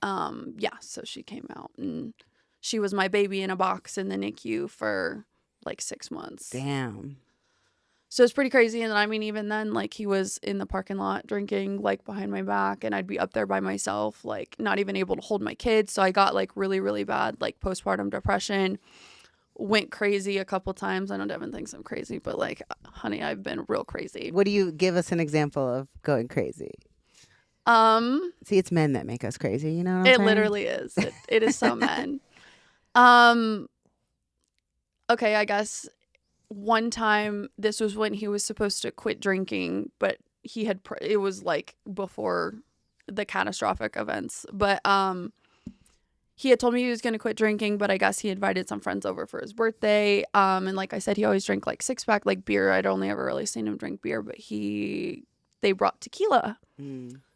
so she came out, and she was my baby in a box in the NICU for like 6 months. Damn. So it's pretty crazy. And then, I mean, even then, like, he was in the parking lot drinking, like, behind my back, and I'd be up there by myself, like, not even able to hold my kids. So I got like really, really bad, like, postpartum depression. Went crazy a couple times. I know Devin thinks I'm crazy, but like, honey, I've been real crazy. What do you give us an example of going crazy? See, it's men that make us crazy, you know what I'm It saying? literally is. It is so men. Okay, I guess one time, this was when he was supposed to quit drinking, but it was like before the catastrophic events, but he had told me he was going to quit drinking, but I guess he invited some friends over for his birthday. And like I said, he always drank like 6-pack, like beer. I'd only ever really seen him drink beer, but they brought tequila.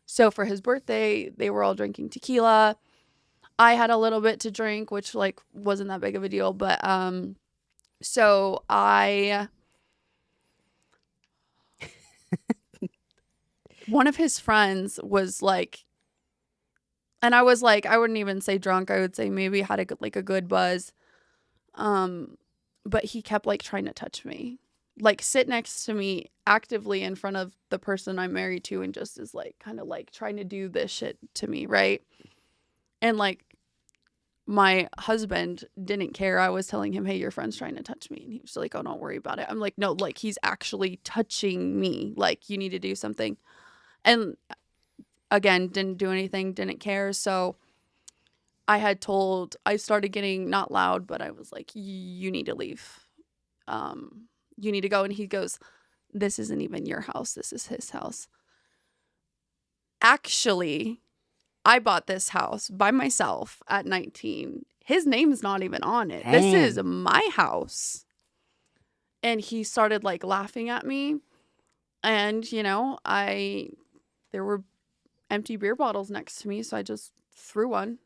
So for his birthday, they were all drinking tequila. I had a little bit to drink, which like wasn't that big of a deal. But so one of his friends was like, and I was like, I wouldn't even say drunk. I would say maybe had a good buzz. But he kept like trying to touch me, like sit next to me actively in front of the person I'm married to, and just is like kind of like trying to do this shit to me, right? And like my husband didn't care. I was telling him, hey, your friend's trying to touch me. And he was like, oh, don't worry about it. I'm like, no, like he's actually touching me. Like you need to do something. And again, didn't do anything, didn't care. So I started getting not loud, but I was like, you need to leave. You need to go. And he goes, this isn't even your house. This is his house. Actually, I bought this house by myself at 19. His name's not even on it. Dang. This is my house. And he started like laughing at me. And, you know, there were empty beer bottles next to me. So I just threw one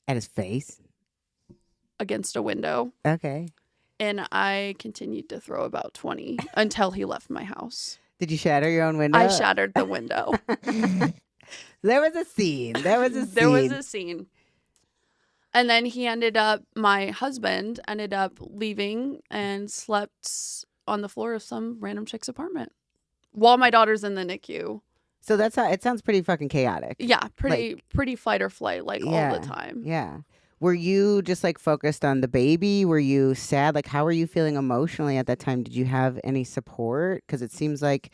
At his face? against a window. Okay. And I continued to throw about 20 until he left my house. Did you shatter your own window? I shattered the window. There was a scene. There was a scene. And then my husband ended up leaving and slept on the floor of some random chick's apartment while my daughter's in the NICU. So that's how it sounds pretty fucking chaotic. Yeah, pretty fight or flight, like all the time. Yeah. Were you just like focused on the baby? Were you sad? Like, how were you feeling emotionally at that time? Did you have any support? Because it seems like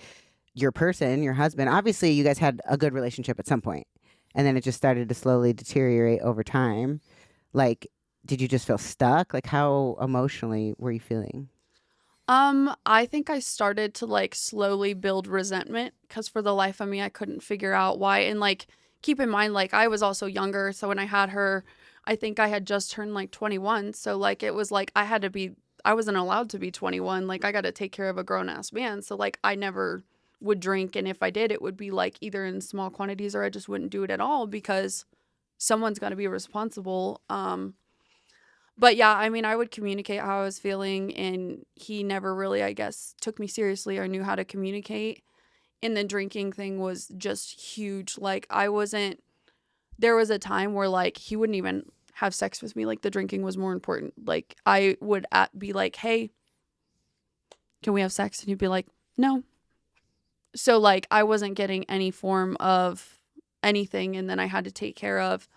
your husband, obviously you guys had a good relationship at some point, and then it just started to slowly deteriorate over time. Like, did you just feel stuck? Like, how emotionally were you feeling? I think I started to like slowly build resentment because for the life of me, I couldn't figure out why. And like, keep in mind, like I was also younger. So when I had her, I think I had just turned like 21. So like, it was like, I wasn't allowed to be 21. Like I got to take care of a grown ass man. So like, I never would drink. And if I did, it would be like either in small quantities or I just wouldn't do it at all because someone's got to be responsible. But yeah, I mean, I would communicate how I was feeling and he never really, I guess, took me seriously or knew how to communicate. And the drinking thing was just huge. Like there was a time where like he wouldn't even have sex with me. Like the drinking was more important. Like I would be like, hey, can we have sex? And he'd be like, no. So like I wasn't getting any form of anything. And then I had to take care of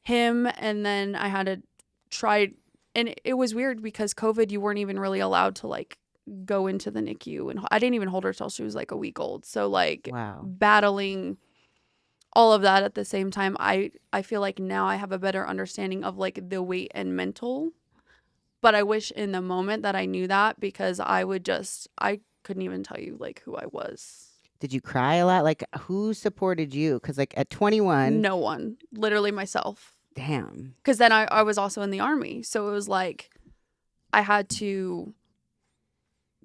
him. And then I had to try, and it was weird because COVID, you weren't even really allowed to like go into the NICU. And I didn't even hold her till she was like a week old. So like battling all of that at the same time, I feel like now I have a better understanding of like the weight and mental. But I wish in the moment that I knew that because I couldn't even tell you like who I was. Did you cry a lot? Like who supported you? Because like at 21. No one. Literally myself. Damn. Because then I was also in the Army. So it was like I had to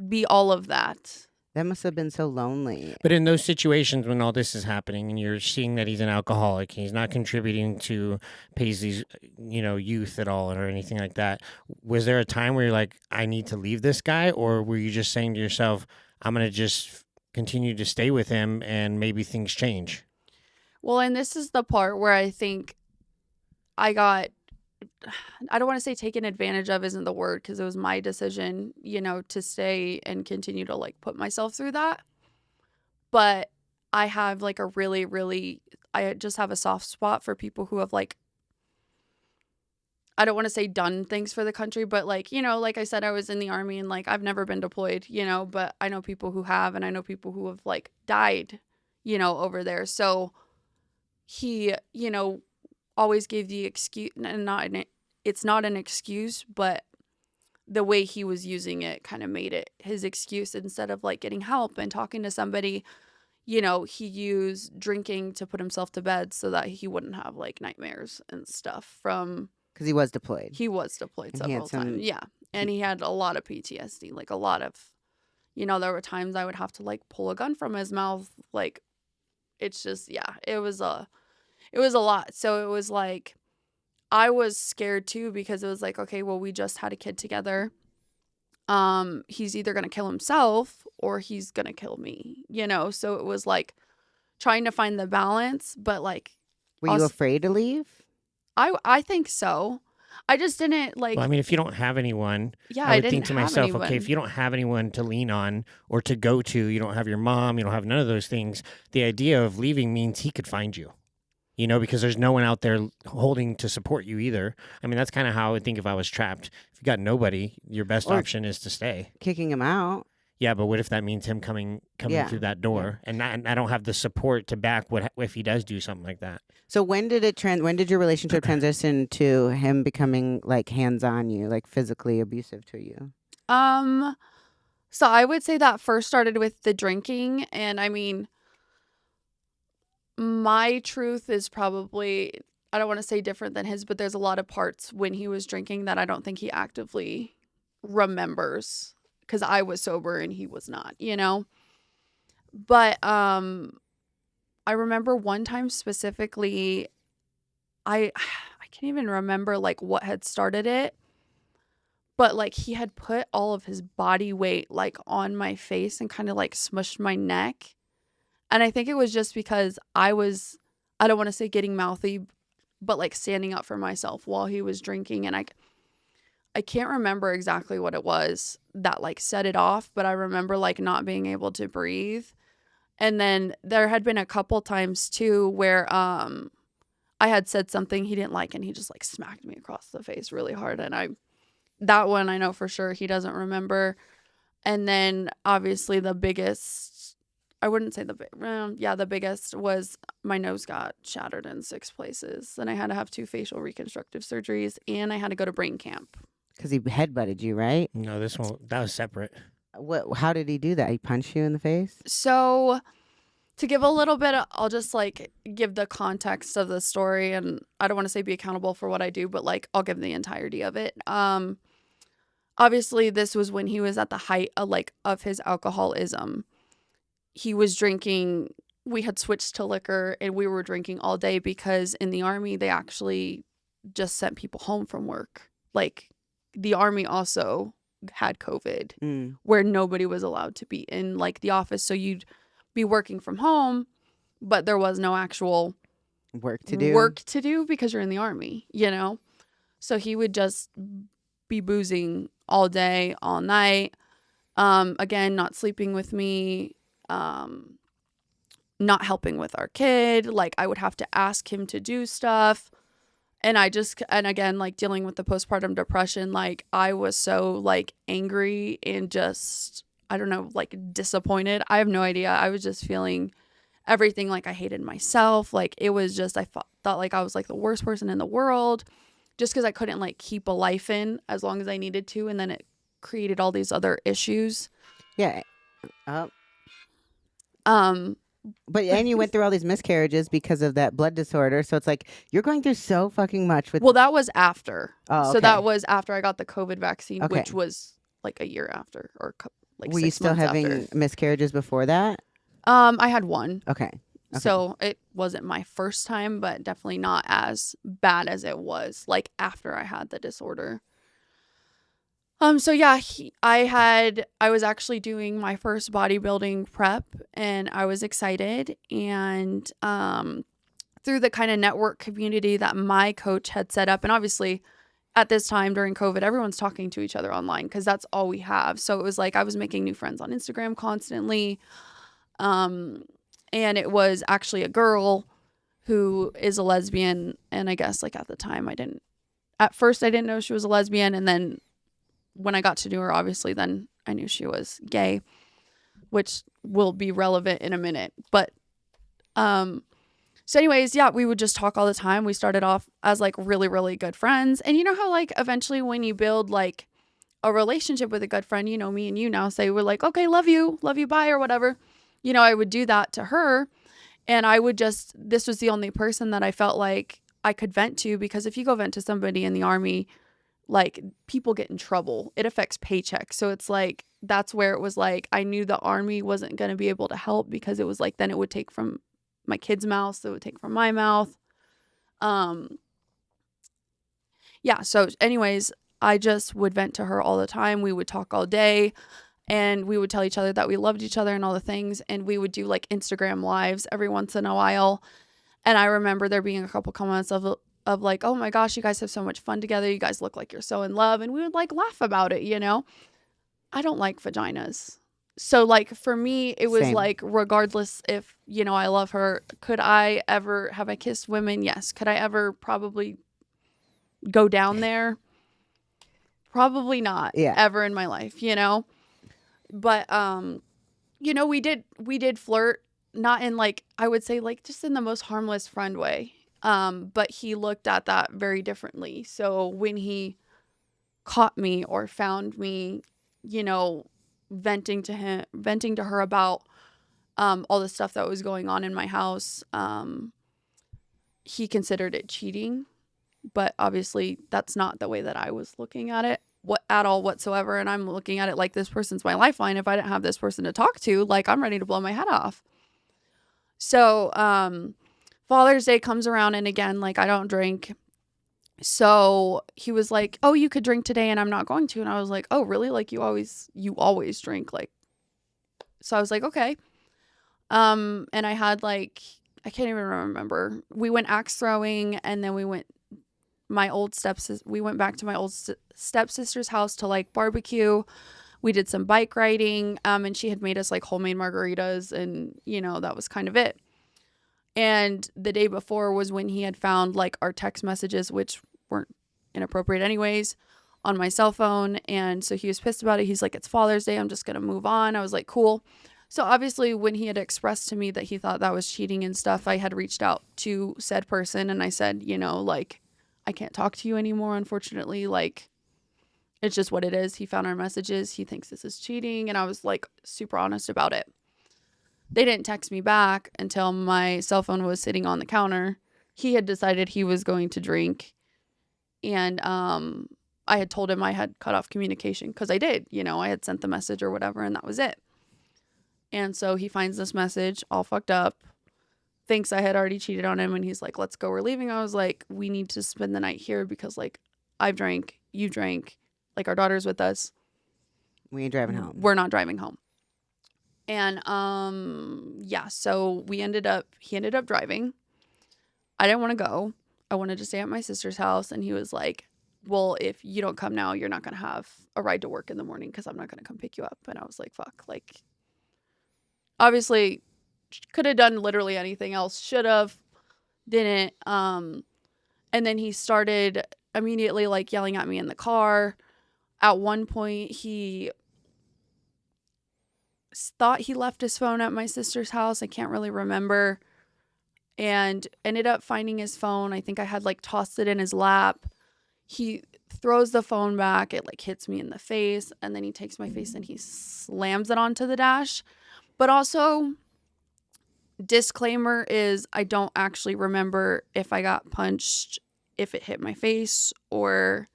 be all of that. That must have been so lonely. But in those situations when all this is happening and you're seeing that he's an alcoholic, he's not contributing to Paisley's, youth at all or anything like that, was there a time where you're like, I need to leave this guy? Or were you just saying to yourself, I'm going to just continue to stay with him and maybe things change? Well, and this is the part where I think I don't want to say taken advantage of isn't the word because it was my decision, to stay and continue to like put myself through that. But I have like I just have a soft spot for people who have like, I don't want to say done things for the country, but like, like I said, I was in the Army and like, I've never been deployed, but I know people who have, and I know people who have like died, over there. So he, always gave the excuse, and it's not an excuse, but the way he was using it kind of made it his excuse instead of like getting help and talking to somebody. he used drinking to put himself to bed so that he wouldn't have like nightmares and stuff from. Because he was deployed. He was deployed And he had several times. Yeah. And he had a lot of PTSD, like a lot of, there were times I would have to like pull a gun from his mouth. Like, it's just, yeah, it was a lot. So it was like, I was scared too, because it was like, okay, well, we just had a kid together. He's either going to kill himself or he's going to kill me, So it was like trying to find the balance, but like. Were you afraid to leave? I think so. I just didn't like. Well, I mean, if you don't have anyone, yeah, I would didn't think to have myself, anyone. okay, if you don't have anyone to lean on or to go to, you don't have your mom, you don't have none of those things. The idea of leaving means he could find you, because there's no one out there holding to support you either. I mean, that's kind of how I would think if I was trapped. If you got nobody, your best option is to stay. Kicking him out. Yeah, but what if that means him coming through that door, and I don't have the support to back what if he does do something like that? So when did your relationship transition to him becoming like hands on you, like physically abusive to you? So I would say that first started with the drinking, and I mean, my truth is probably, I don't want to say different than his, but there's a lot of parts when he was drinking that I don't think he actively remembers, because I was sober and he was not, But I remember one time specifically, I can't even remember like what had started it, but like he had put all of his body weight like on my face and kind of like smushed my neck. And I think it was just because I don't want to say getting mouthy, but like standing up for myself while he was drinking. And I can't remember exactly what it was that like set it off, but I remember like not being able to breathe. And then there had been a couple times too where I had said something he didn't like and he just like smacked me across the face really hard. And that one I know for sure he doesn't remember. And then obviously the biggest, I wouldn't say the biggest was my nose got shattered in 6 places. And I had to have 2 facial reconstructive surgeries and I had to go to brain camp. Because he headbutted you, right? No, that was separate. How did he do that? He punched you in the face? So to give a little bit, I'll just like give the context of the story, and I don't want to say be accountable for what I do, but like I'll give the entirety of it. Obviously this was when he was at the height of his alcoholism. He was drinking. We had switched to liquor and we were drinking all day because in the Army, they actually just sent people home from work. Like the Army also had COVID where nobody was allowed to be in like the office. So you'd be working from home, but there was no actual work to do because you're in the Army, So he would just be boozing all day, all night. Again, not sleeping with me, not helping with our kid. Like I would have to ask him to do stuff. And again, like dealing with the postpartum depression, like I was so like angry and just, I don't know, like disappointed. I have no idea. I was just feeling everything. Like I hated myself. Like it was just, I thought like I was like the worst person in the world just because I couldn't like keep a life in as long as I needed to. And then it created all these other issues. Yeah. But and you went through all these miscarriages because of that blood disorder. So it's like you're going through so fucking much with. Well, that was after. Oh, okay. So that was after I got the COVID vaccine, which was like a year after or like 6 months after. Were you still having miscarriages before that? I had one. Okay. So it wasn't my first time, but definitely not as bad as it was like after I had the disorder. So yeah, I was actually doing my first bodybuilding prep and I was excited. And through the kind of network community that my coach had set up, and obviously at this time during COVID, everyone's talking to each other online because that's all we have. So it was like I was making new friends on Instagram constantly. And it was actually a girl who is a lesbian. And I guess like at the time at first I didn't know she was a lesbian. And then when I got to know her, obviously, then I knew she was gay, which will be relevant in a minute. But, so anyways, yeah, we would just talk all the time. We started off as like really, really good friends. And you know how like eventually when you build like a relationship with a good friend, me and you now say we're like, okay, love you, bye or whatever. I would do that to her. And this was the only person that I felt like I could vent to, because if you go vent to somebody in the Army, like, people get in trouble. It affects paychecks. So it's like, that's where it was like, I knew the Army wasn't going to be able to help, because it was like, then it would take from my kid's mouth. So it would take from my mouth. Yeah. So anyways, I just would vent to her all the time. We would talk all day, and we would tell each other that we loved each other and all the things. And we would do like Instagram lives every once in a while. And I remember there being a couple comments of like, oh my gosh, you guys have so much fun together. You guys look like you're so in love. And we would like laugh about it, I don't like vaginas. So like for me, it was Same. like, regardless if, I love her, have I kissed women? Yes. Could I ever probably go down there? Probably not. Yeah. Ever in my life, But we did flirt, not in like, I would say like just in the most harmless friend way. But he looked at that very differently. So when he caught me or found me, venting to her about all the stuff that was going on in my house, he considered it cheating. But obviously that's not the way that I was looking at it at all whatsoever. And I'm looking at it like, this person's my lifeline. If I didn't have this person to talk to, like, I'm ready to blow my head off. So Father's Day comes around, and again, like, I don't drink. So he was like, oh, you could drink today and I'm not going to. And I was like, oh, really? Like, you always drink. Like, so I was like, okay. And I had like, I can't even remember. We went axe throwing, and then we went back to my old stepsister's house to like barbecue. We did some bike riding, and she had made us like homemade margaritas, and that was kind of it. And the day before was when he had found like our text messages, which weren't inappropriate anyways, on my cell phone. And so he was pissed about it. He's like, it's Father's Day, I'm just gonna move on. I was like, cool. So obviously when he had expressed to me that he thought that was cheating and stuff, I had reached out to said person, and I said, like, I can't talk to you anymore, unfortunately. Like, it's just what it is. He found our messages. He thinks this is cheating. And I was like super honest about it. They didn't text me back until my cell phone was sitting on the counter. He had decided he was going to drink. And I had told him I had cut off communication, because I did. I had sent the message or whatever, and that was it. And so he finds this message all fucked up, thinks I had already cheated on him, and he's like, let's go, we're leaving. I was like, we need to spend the night here, because like, I've drank, you drank, like, our daughter's with us. We ain't driving home. We're not driving home. And yeah, so he ended up driving. I didn't want to go. I wanted to stay at my sister's house, and he was like, well, if you don't come now, you're not going to have a ride to work in the morning, because I'm not going to come pick you up. And I was like, fuck, like, obviously could have done literally anything else, should have, didn't. And then he started immediately like yelling at me in the car. At one point, he thought he left his phone at my sister's house. I can't really remember. And ended up finding his phone. I think I had like tossed it in his lap. He throws the phone back. It like hits me in the face. And then he takes my face and he slams it onto the dash. But also, disclaimer is, I don't actually remember if I got punched, if it hit my face, or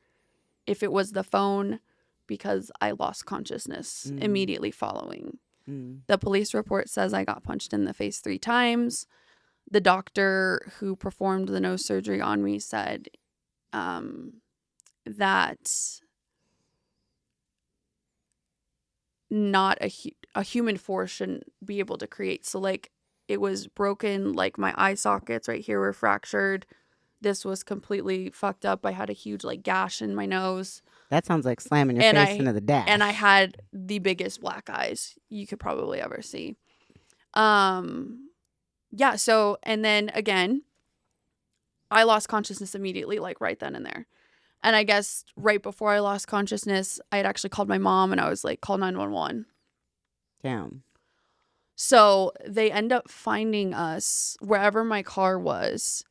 if it was the phone, because I lost consciousness immediately following. The police report says I got punched in the face 3 times. The doctor who performed the nose surgery on me said that not a human force shouldn't be able to create. So like, it was broken, like my eye sockets right here were fractured. This was completely fucked up. I had a huge like gash in my nose. That sounds like slamming your face into the dash. And I had the biggest black eyes you could probably ever see. Yeah, so, and then again, I lost consciousness immediately, like right then and there. And I guess right before I lost consciousness, I had actually called my mom, and I was like, call 911. Damn. So they end up finding us wherever my car was.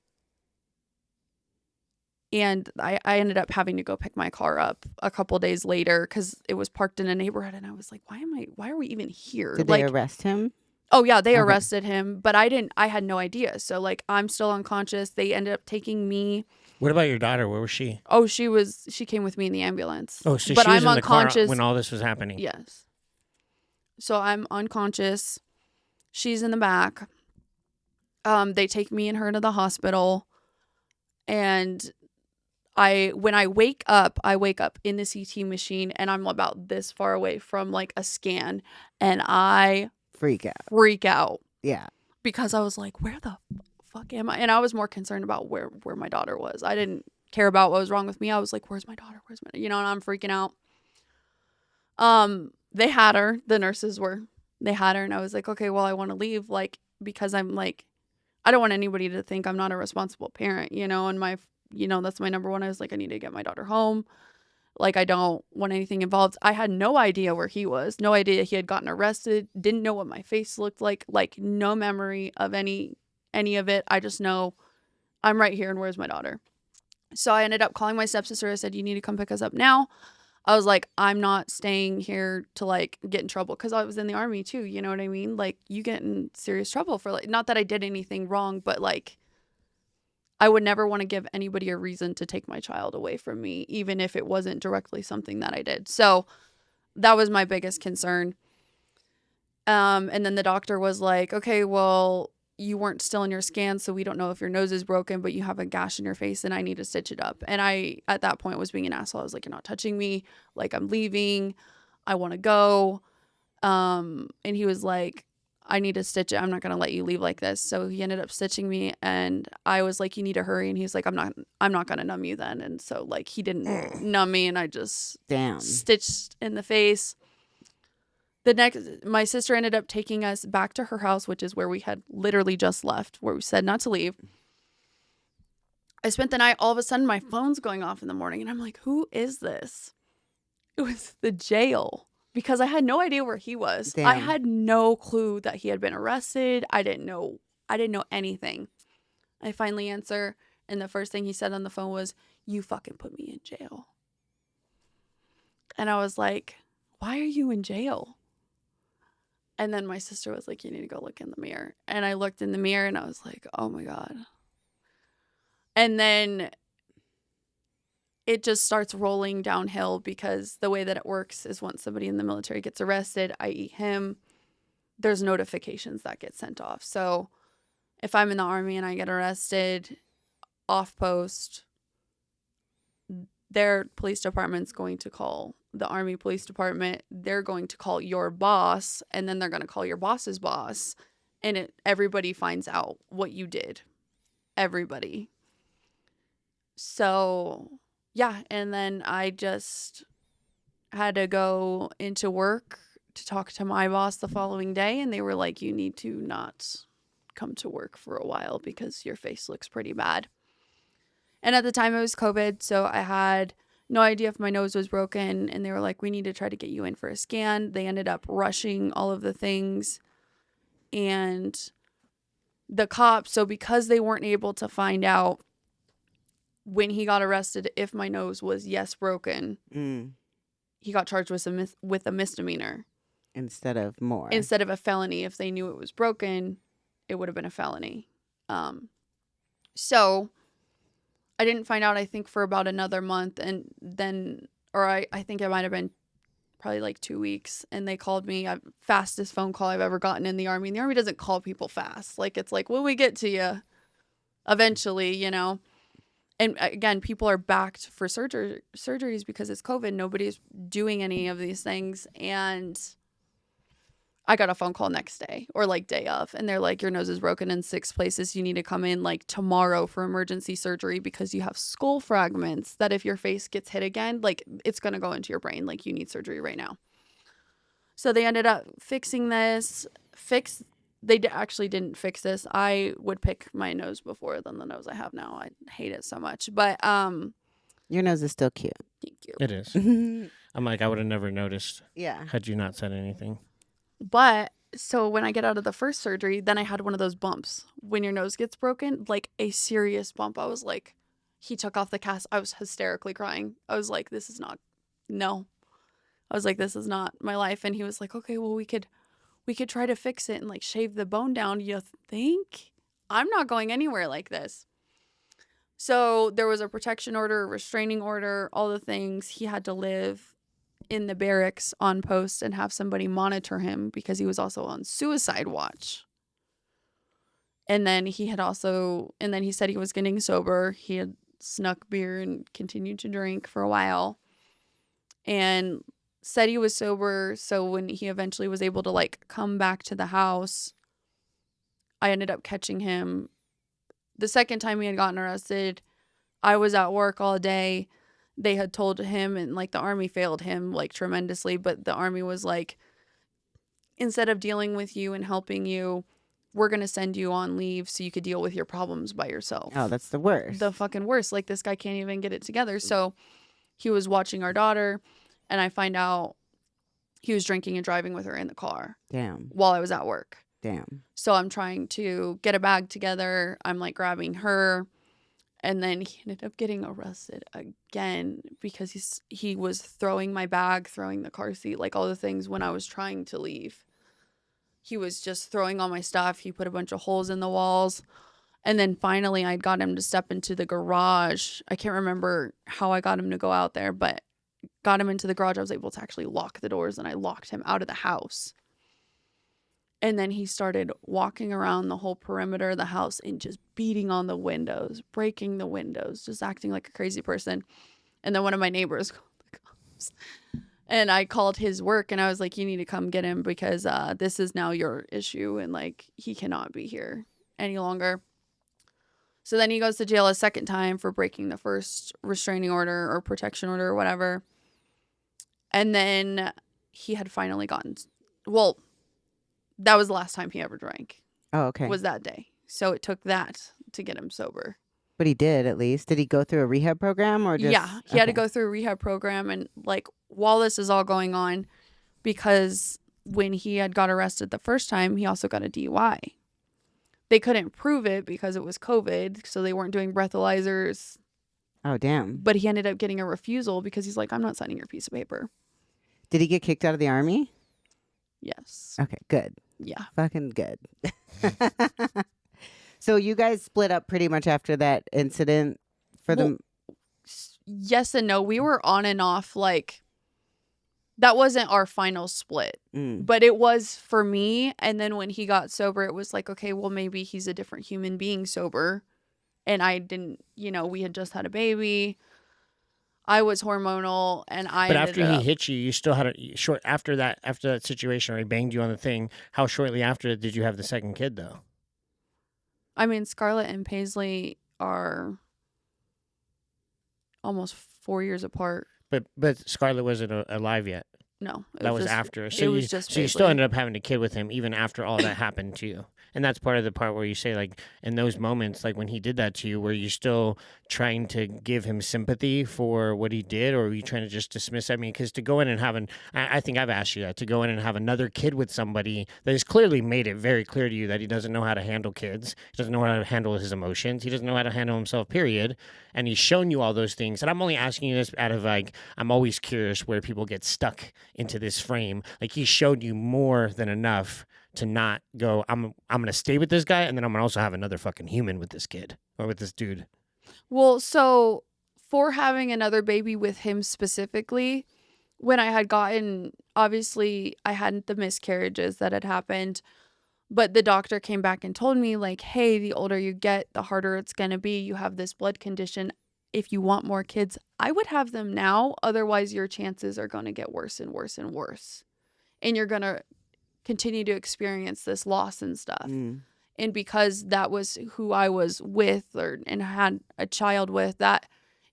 And I ended up having to go pick my car up a couple days later, because it was parked in a neighborhood. And I was like, why are we even here? Did they arrest him? Oh yeah, they Okay. arrested him, but I had no idea. So like I'm still unconscious. They ended up taking me. What about your daughter? Where was she? Oh, she came with me in the ambulance. Oh, so but she was I'm in the car unconscious. when all this was happening. Yes. So I'm unconscious. She's in the back. They take me and her to the hospital, and when I wake up in the CT machine, and I'm about this far away from like a scan, and I Freak out. freak out Yeah. because I was like, where the fuck am I? And I was more concerned about where my daughter was. I didn't care about what was wrong with me. I was like, where's my daughter? And I'm freaking out. They had her, the nurses were. They had her, and I was like, okay, well, I want to leave, like, because I'm like, I don't want anybody to think I'm not a responsible parent, and that's my number one. I was like, I need to get my daughter home. Like, I don't want anything involved. I had no idea where he was, no idea he had gotten arrested, didn't know what my face looked like no memory of any of it. I just know I'm right here, and where's my daughter? So I ended up calling my stepsister. I said, you need to come pick us up now. I was like, I'm not staying here to like get in trouble, because I was in the army too. You know what I mean? Like, you get in serious trouble for like, not that I did anything wrong, but like, I would never want to give anybody a reason to take my child away from me, even if it wasn't directly something that I did. So that was my biggest concern. And then the doctor was like, okay, well, you weren't still in your scan, so we don't know if your nose is broken, but you have a gash in your face and I need to stitch it up. And I, at that point, was being an asshole. I was like, you're not touching me. Like, I'm leaving. I want to go. And he was like, I need to stitch it. I'm not going to let you leave like this. So he ended up stitching me, and I was like, you need to hurry. And he's like, I'm not going to numb you then. And so like, he didn't numb me, and I just stitched in the face. My sister ended up taking us back to her house, which is where we had literally just left, where we said not to leave. I spent the night. All of a sudden, my phone's going off in the morning, and I'm like, who is this? It was the jail, because I had no idea where he was. Damn. I had no clue that he had been arrested. I didn't know anything. I finally answer, and the first thing he said on the phone was, you fucking put me in jail. And I was like, why are you in jail? And then my sister was like, you need to go look in the mirror. And I looked in the mirror, and I was like, oh my God. And then it just starts rolling downhill, because the way that it works is once somebody in the military gets arrested, i.e. him, there's notifications that get sent off. So if I'm in the army and I get arrested off post, their police department's going to call the army police department. They're going to call your boss, and then they're going to call your boss's boss. And everybody finds out what you did. Everybody. So yeah, and then I just had to go into work to talk to my boss the following day, and they were like, you need to not come to work for a while because your face looks pretty bad. And at the time it was COVID, so I had no idea if my nose was broken, and they were like, we need to try to get you in for a scan. They ended up rushing all of the things, and the cops, so because they weren't able to find out when he got arrested if my nose was broken, he got charged with a misdemeanor instead of a felony. If they knew it was broken, it would have been a felony. So I didn't find out, I think, for about another month, and then, or I think it might have been probably like 2 weeks, and they called me. Fastest phone call I've ever gotten in the Army. And the Army doesn't call people fast. Like, it's like, when we get to you eventually, And again, people are backed for surgeries because it's COVID. Nobody's doing any of these things. And I got a phone call next day, or like day of, and they're like, your nose is broken in 6 places. You need to come in like tomorrow for emergency surgery because you have skull fragments that if your face gets hit again, like, it's going to go into your brain. Like, you need surgery right now. So they ended up fixing this. They actually didn't fix this. I would pick my nose before than the nose I have now. I hate it so much. But your nose is still cute. Thank you. It is. I'm like, I would have never noticed. Yeah. Had you not said anything. But so when I get out of the first surgery, then I had one of those bumps when your nose gets broken, like a serious bump. I was like, he took off the cast. I was hysterically crying. I was like, this is not my life. And he was like, okay, well, we could we could try to fix it and like shave the bone down. You think? I'm not going anywhere like this. So there was a protection order, a restraining order, all the things. He had to live in the barracks on post and have somebody monitor him because he was also on suicide watch. And then he said he was getting sober. He had snuck beer and continued to drink for a while and said he was sober. So when he eventually was able to like come back to the house, I ended up catching him. The second time he had gotten arrested, I was at work all day. They had told him, and like the Army failed him like tremendously, but the Army was like, instead of dealing with you and helping you, we're going to send you on leave so you could deal with your problems by yourself. Oh, that's the worst. The fucking worst. Like, this guy can't even get it together. So he was watching our daughter, and I find out he was drinking and driving with her in the car. Damn. While I was at work. Damn. So I'm trying to get a bag together. I'm like grabbing her. And then he ended up getting arrested again because he was throwing my bag, throwing the car seat, like all the things when I was trying to leave. He was just throwing all my stuff. He put a bunch of holes in the walls. And then finally I got him to step into the garage. I can't remember how I got him to go out there, but got him into the garage. I was able to actually lock the doors, and I locked him out of the house. And then he started walking around the whole perimeter of the house and just beating on the windows, breaking the windows, just acting like a crazy person. And then one of my neighbors called the cops. And I called his work, and I was like, you need to come get him because this is now your issue, and like he cannot be here any longer. So then he goes to jail a second time for breaking the first restraining order or protection order or whatever. And then he had finally gotten, well, that was the last time he ever drank. Oh, okay. Was that day. So it took that to get him sober. But he did, at least. Did he go through a rehab program or just? Yeah, he had to go through a rehab program. And like while this is all going on, because when he had got arrested the first time, he also got a DUI. They couldn't prove it because it was COVID, so they weren't doing breathalyzers. Oh, damn. But he ended up getting a refusal because he's like, I'm not signing your piece of paper. Did he get kicked out of the Army? Yes. Okay, good. Yeah. Fucking good. So you guys split up pretty much after that incident for the... Yes and no. We were on and off, like, that wasn't our final split. But it was for me. And then when he got sober, it was like, okay, well, maybe he's a different human being sober. And I didn't, we had just had a baby. I was hormonal, and But after he hit you, you still had a short after that situation where he banged you on the thing. How shortly after did you have the second kid, though? I mean, Scarlett and Paisley are almost 4 years apart. But Scarlett wasn't alive yet. No, that was after. So it was just so you still ended up having a kid with him even after all that happened to you. And that's part of the part where you say, like, in those moments, like when he did that to you, were you still trying to give him sympathy for what he did, or were you trying to just dismiss? I mean, because to go in and have I think I've asked you that, to go in and have another kid with somebody that has clearly made it very clear to you that he doesn't know how to handle kids, he doesn't know how to handle his emotions, he doesn't know how to handle himself, period. And he's shown you all those things. And I'm only asking you this out of, like, I'm always curious where people get stuck into this frame. Like, he showed you more than enough to not go, I'm going to stay with this guy, and then I'm going to also have another fucking human with this kid or with this dude. Well, so for having another baby with him specifically, when I had gotten, obviously I hadn't the miscarriages that had happened, but the doctor came back and told me, like, hey, the older you get, the harder it's going to be. You have this blood condition. If you want more kids, I would have them now. Otherwise, your chances are going to get worse and worse and worse. And you're going to continue to experience this loss and stuff. And because that was who I was with and had a child with, that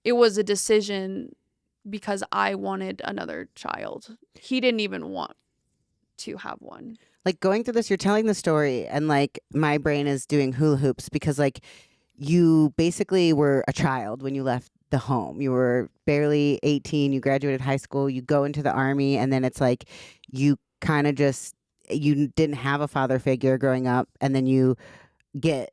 it was a decision because I wanted another child. He didn't even want to have one. Like, going through this, you're telling the story, and like my brain is doing hula hoops because, like, you basically were a child when you left the home. You were barely 18. You graduated high school. You go into the Army, and then it's like you kind of just, you didn't have a father figure growing up, and then you get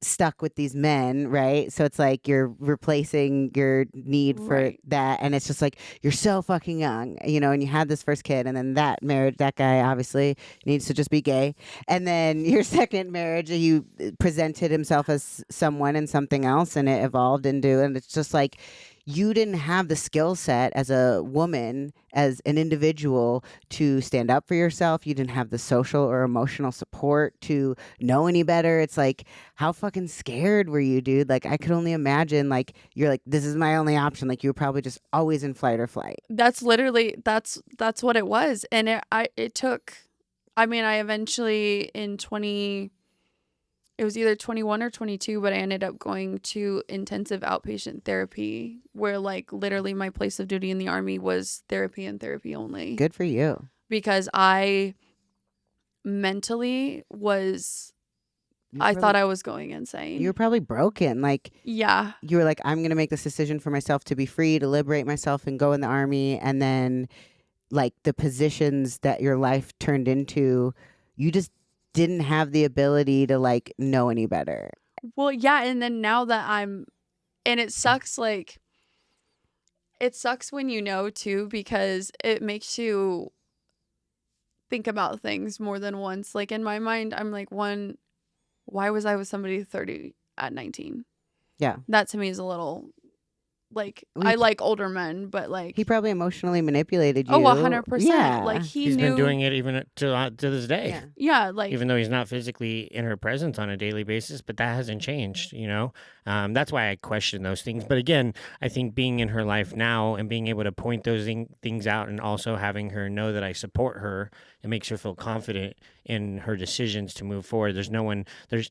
stuck with these men, right? So it's like you're replacing your need for Right. that, and it's just like you're so fucking young, and you had this first kid, and then that marriage, that guy obviously needs to just be gay, and then your second marriage, you presented himself as someone and something else, and it evolved into, and it's just like you didn't have the skill set as a woman, as an individual, to stand up for yourself. You didn't have the social or emotional support to know any better. It's like, how fucking scared were you, dude? Like, I could only imagine, like, you're like, this is my only option. Like, you were probably just always in flight or flight. That's literally that's what it was. And it took, I mean, I eventually it was either 21 or 22, but I ended up going to intensive outpatient therapy where like literally my place of duty in the Army was therapy and therapy only. Good for you. Because I mentally was, You I probably- thought I was going insane. You were probably broken. Like, Yeah. you were like, I'm going to make this decision for myself to be free, to liberate myself and go in the Army. And then, like, the positions that your life turned into, you just didn't have the ability to, like, know any better. Well, yeah. And then now that and it sucks, like, it sucks when you know too, because it makes you think about things more than once. Like in my mind, I'm like, one, why was I with somebody 30 at 19? Yeah. That to me is a little, like, We- I like older men, but like, He probably emotionally manipulated you. oh, 100%. Yeah. Like He's knew, been doing it even to this day. Yeah. yeah, like, Even though he's not physically in her presence on a daily basis, but that hasn't changed, That's why I question those things. But again, I think being in her life now and being able to point those things out and also having her know that I support her, it makes her feel confident in her decisions to move forward.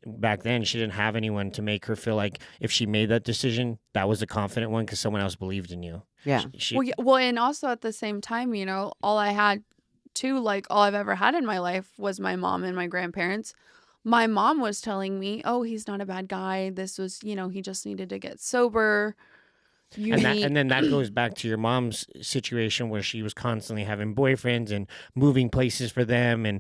Back then, she didn't have anyone to make her feel like if she made that decision, that was a confident one because someone else believed in you. Yeah. well, and also at the same time, all I had all I've ever had in my life was my mom and my grandparents. My mom was telling me, oh, he's not a bad guy. This was, he just needed to get sober. And then that goes back to your mom's situation where she was constantly having boyfriends and moving places for them. And,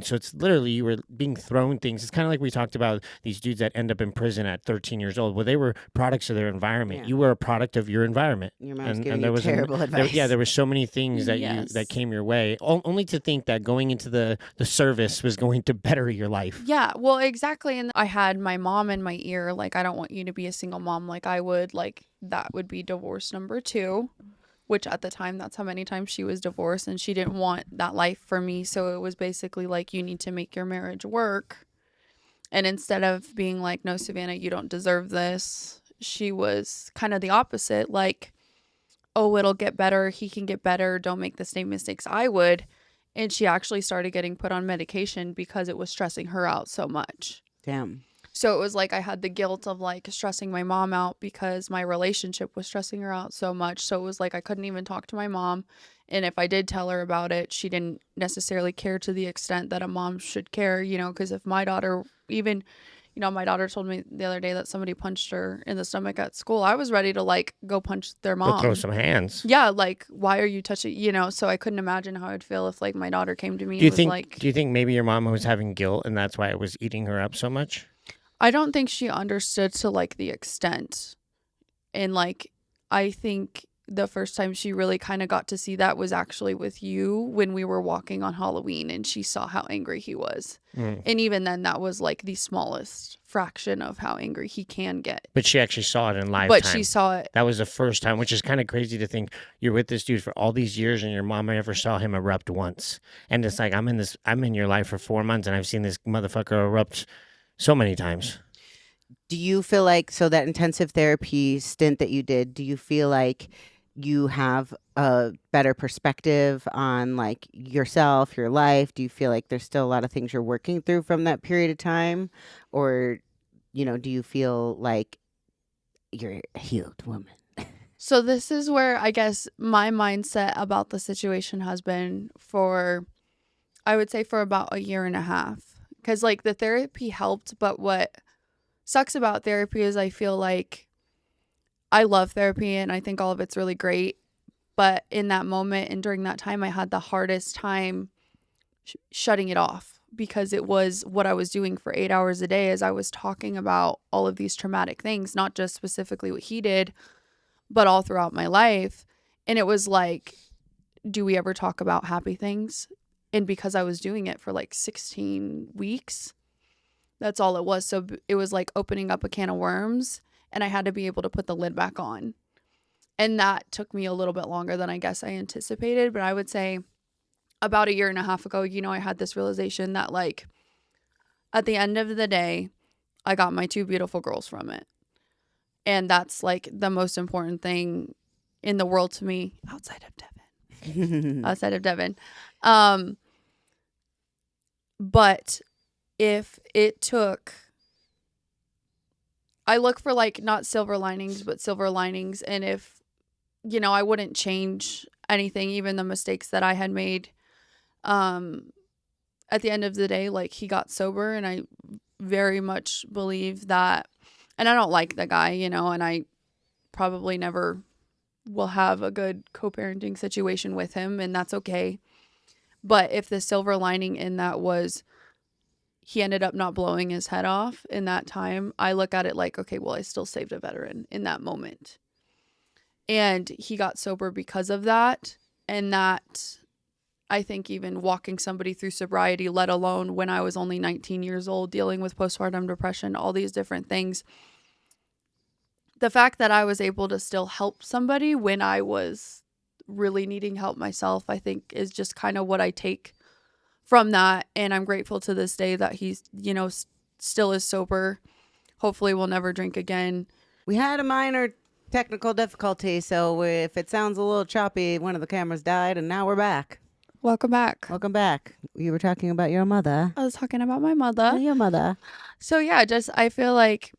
so it's literally you were being thrown things. It's kind of like we talked about these dudes that end up in prison at 13 years old. Well, they were products of their environment. Yeah. You were a product of your environment. Your mom's and giving there you was terrible advice. there were so many things that Yes. that came your way, only to think that going into the service was going to better your life. Yeah, well, exactly. And I had my mom in my ear, like, I don't want you to be a single mom like I would. Like, that would be divorce number 2, which at the time, that's how many times she was divorced, and she didn't want that life for me. So it was basically like, you need to make your marriage work. And instead of being like, no, Savannah, you don't deserve this, she was kind of the opposite. Like, oh, it'll get better. He can get better. Don't make the same mistakes I would. And she actually started getting put on medication because it was stressing her out so much. Damn. So it was like I had the guilt of like stressing my mom out because my relationship was stressing her out so much. So it was like I couldn't even talk to my mom. And if I did tell her about it, she didn't necessarily care to the extent that a mom should care, because if my daughter even, my daughter told me the other day that somebody punched her in the stomach at school. I was ready to like go punch their mom. Go throw some hands. Yeah, like, why are you touching, so I couldn't imagine how I'd feel if like my daughter came to me Do you and was think? like, Do you think maybe your mom was having guilt and that's why it was eating her up so much? I don't think she understood to like the extent. And like, I think the first time she really kind of got to see that was actually with you when we were walking on Halloween and she saw how angry he was. And even then that was like the smallest fraction of how angry he can get. But she actually saw it in live But time. she saw it. That was the first time, which is kind of crazy to think you're with this dude for all these years and your mom never saw him erupt once. And it's like, I'm in your life for 4 months and I've seen this motherfucker erupt so many times. Do you feel like, so that intensive therapy stint that you did, do you feel like you have a better perspective on like yourself, your life? Do you feel like there's still a lot of things you're working through from that period of time? Or, do you feel like you're a healed woman? So this is where I guess my mindset about the situation has been for, I would say for about a year and a half. Because like the therapy helped, but what sucks about therapy is I feel like I love therapy and I think all of it's really great. But in that moment and during that time, I had the hardest time shutting it off because it was what I was doing for 8 hours a day as I was talking about all of these traumatic things, not just specifically what he did, but all throughout my life. And it was like, do we ever talk about happy things? And because I was doing it for like 16 weeks, that's all it was. So it was like opening up a can of worms, and I had to be able to put the lid back on. And that took me a little bit longer than I guess I anticipated. But I would say about a year and a half ago, I had this realization that like at the end of the day, I got my 2 beautiful girls from it. And that's like the most important thing in the world to me outside of Devin. But if it took, I look for like not silver linings, but silver linings. And if, I wouldn't change anything, even the mistakes that I had made. At the end of the day, like he got sober, and I very much believe that, and I don't like the guy, and I probably never will have a good co-parenting situation with him, and that's okay. But if the silver lining in that was he ended up not blowing his head off in that time, I look at it like, okay, well, I still saved a veteran in that moment. And he got sober because of that. And that, I think, even walking somebody through sobriety, let alone when I was only 19 years old, dealing with postpartum depression, all these different things, the fact that I was able to still help somebody when I was really needing help myself, I think is just kind of what I take from that. And I'm grateful to this day that he's, still is sober. Hopefully we'll never drink again. We had a minor technical difficulty, so if it sounds a little choppy, one of the cameras died, and now we're back. Welcome back. Welcome back. You were talking about your mother. I was talking about my mother. Your mother. So yeah, I feel like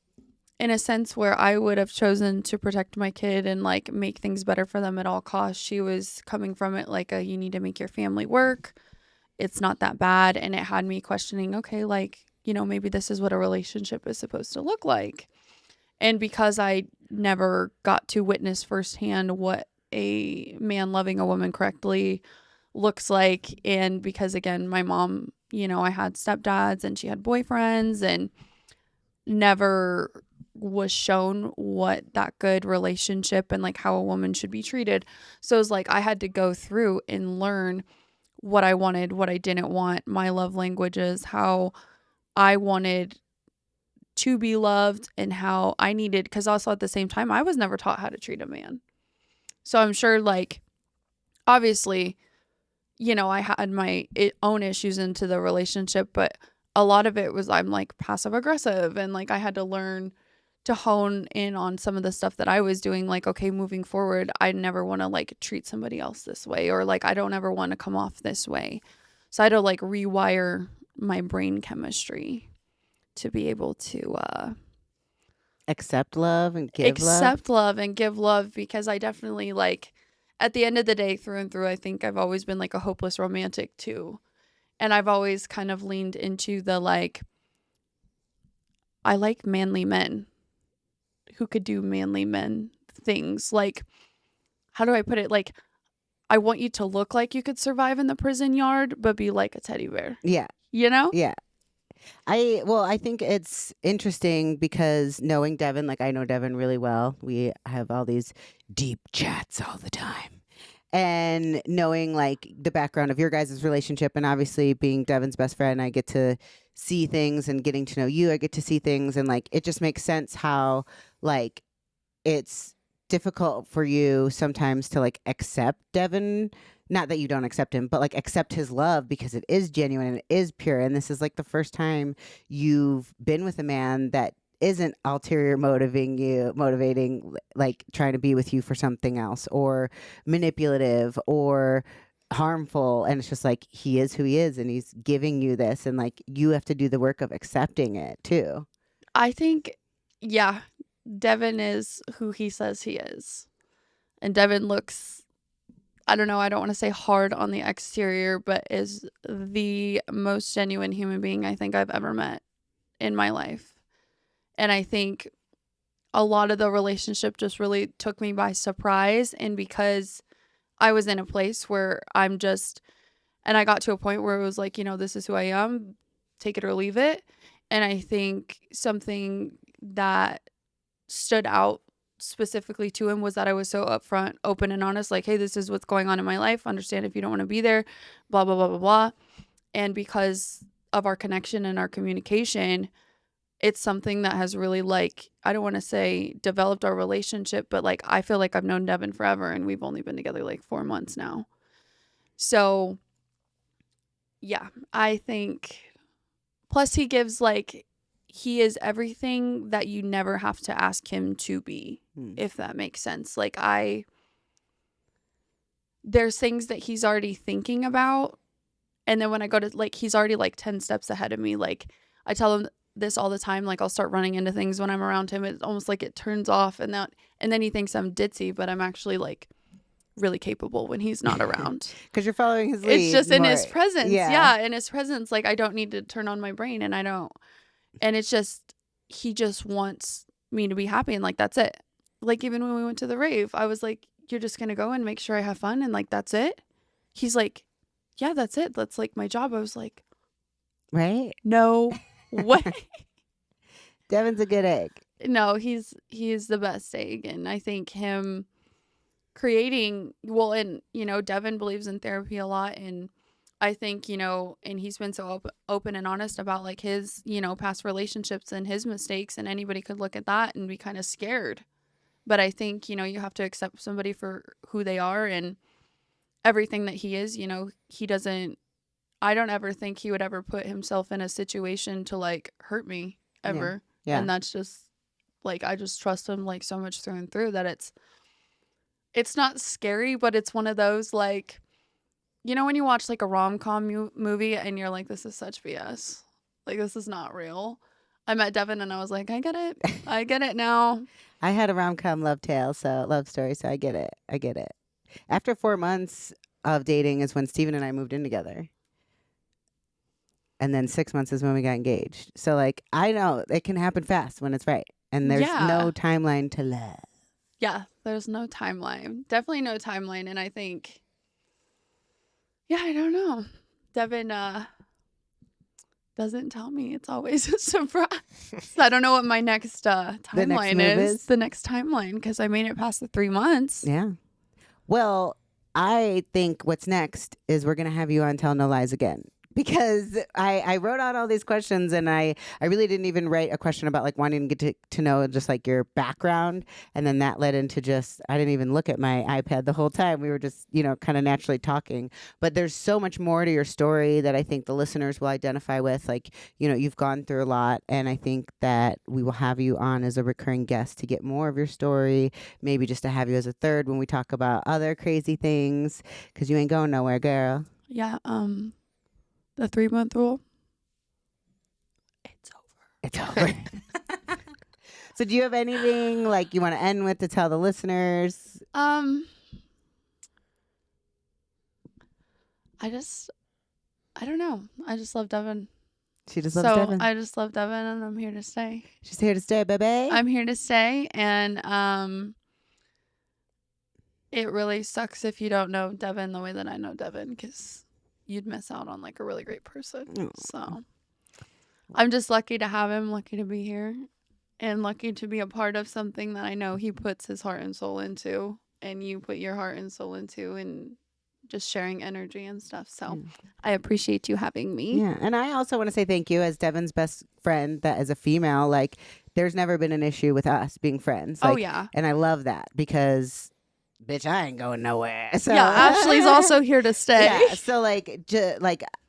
in a sense where I would have chosen to protect my kid and like make things better for them at all costs, she was coming from it like you need to make your family work. It's not that bad. And it had me questioning, okay, like, maybe this is what a relationship is supposed to look like. And because I never got to witness firsthand what a man loving a woman correctly looks like, and because again, my mom, I had stepdads and she had boyfriends, and never was shown what that good relationship and like how a woman should be treated. So it was like I had to go through and learn what I wanted, what I didn't want, my love languages, how I wanted to be loved, and how I needed, because also at the same time, I was never taught how to treat a man. So I'm sure like, obviously, I had my own issues into the relationship, but a lot of it was I'm like passive aggressive, and like I had to learn to hone in on some of the stuff that I was doing. Like, okay, moving forward, I never want to like treat somebody else this way, or like I don't ever want to come off this way. So I had to like rewire my brain chemistry to be able to accept love and give love, because I definitely like at the end of the day, through and through, I think I've always been like a hopeless romantic too. And I've always kind of leaned into the like, I like manly men who could do manly men things. Like, how do I put it? Like, I want you to look like you could survive in the prison yard, but be like a teddy bear. Yeah. Yeah. I think it's interesting because knowing Devin, like I know Devin really well. We have all these deep chats all the time. And knowing like the background of your guys' relationship, and obviously being Devin's best friend, I get to see things, and getting to know you, I get to see things, and like it just makes sense how like it's difficult for you sometimes to like accept Devin. Not that you don't accept him, but like accept his love, because it is genuine and it is pure. And this is like the first time you've been with a man that isn't ulterior motivating, like trying to be with you for something else, or manipulative or harmful. And it's just like, he is who he is, and he's giving you this, and like you have to do the work of accepting it too. I think, yeah, Devin is who he says he is. And Devin looks, I don't know, I don't want to say hard on the exterior, but is the most genuine human being I think I've ever met in my life. And I think a lot of the relationship just really took me by surprise. And because I was in a place where I'm just, and I got to a point where it was like, this is who I am. take it or leave it. And I think something that stood out specifically to him was that I was so upfront, open and honest, like, hey, this is what's going on in my life. Understand if you don't want to be there, blah, blah, blah, blah, blah. And because of our connection and our communication, it's something that has really, like, I don't want to say developed our relationship, but like, I feel like I've known Devin forever and we've only been together like 4 months now. So yeah, I think, plus he gives, like, he is everything that you never have to ask him to be, if that makes sense. Like, there's things that he's already thinking about. And then when I go to, like, he's already like 10 steps ahead of me. Like, I tell him this all the time. Like, I'll start running into things when I'm around him. It's almost like it turns off, and then he thinks I'm ditzy, but I'm actually like really capable when he's not around. Because you're following his lead. It's just in more. his presence. Yeah. Yeah, in his presence. Like, I don't need to turn on my brain, and I don't. And it's just, he just wants me to be happy, and like, that's it. Like, even when we went to the rave, I was like, you're just going to go and make sure I have fun, and like, that's it? He's like, yeah, that's it. That's like my job. I was like, right? no way. Devin's a good egg. No, he's the best egg. And I think him creating, well, and, you know, Devin believes in therapy a lot. And I think, you know, and he's been so open and honest about like his, you know, past relationships and his mistakes. And anybody could look at that and be kind of scared. But I think, you know, you have to accept somebody for who they are and everything that he is. You know, I don't ever think he would ever put himself in a situation to like hurt me ever. Yeah. And that's just like, I just trust him like so much through and through that it's not scary, but it's one of those, like, you know, when you watch like a rom-com movie and you're like, this is such BS. Like, this is not real. I met Devin and I was like, I get it. I get it now. I had a rom-com love story, so I get it. After 4 months of dating is when Steven and I moved in together. And then 6 months is when we got engaged. So, like, I know it can happen fast when it's right. And there's no timeline to love. Yeah, there's no timeline. Definitely no timeline. And I think, yeah, I don't know. Devin doesn't tell me. It's always a surprise. I don't know what my next timeline is. The next timeline, because I made it past the 3 months. Yeah. Well, I think what's next is we're going to have you on Tell No Lies again. Because I wrote out all these questions and I really didn't even write a question about like wanting to get to know just like your background. And then that led into just, I didn't even look at my iPad the whole time. We were just, you know, kind of naturally talking. But there's so much more to your story that I think the listeners will identify with. Like, you know, you've gone through a lot. And I think that we will have you on as a recurring guest to get more of your story. Maybe just to have you as a third when we talk about other crazy things. Because you ain't going nowhere, girl. Yeah, the 3-month rule. It's over. So do you have anything like you want to end with to tell the listeners? I don't know. I just love Devin. She just loves Devin. I just love Devin and I'm here to stay. She's here to stay, baby. I'm here to stay. And it really sucks if you don't know Devin the way that I know Devin, because you'd miss out on like a really great person. Oh. So I'm just lucky to have him, lucky to be here, and lucky to be a part of something that I know he puts his heart and soul into, and you put your heart and soul into, and just sharing energy and stuff. So I appreciate you having me. Yeah. And I also want to say thank you as Devin's best friend that as a female, like there's never been an issue with us being friends. Like, oh yeah. And I love that because bitch, I ain't going nowhere. So yeah, Ashley's also here to stay. Yeah, so like,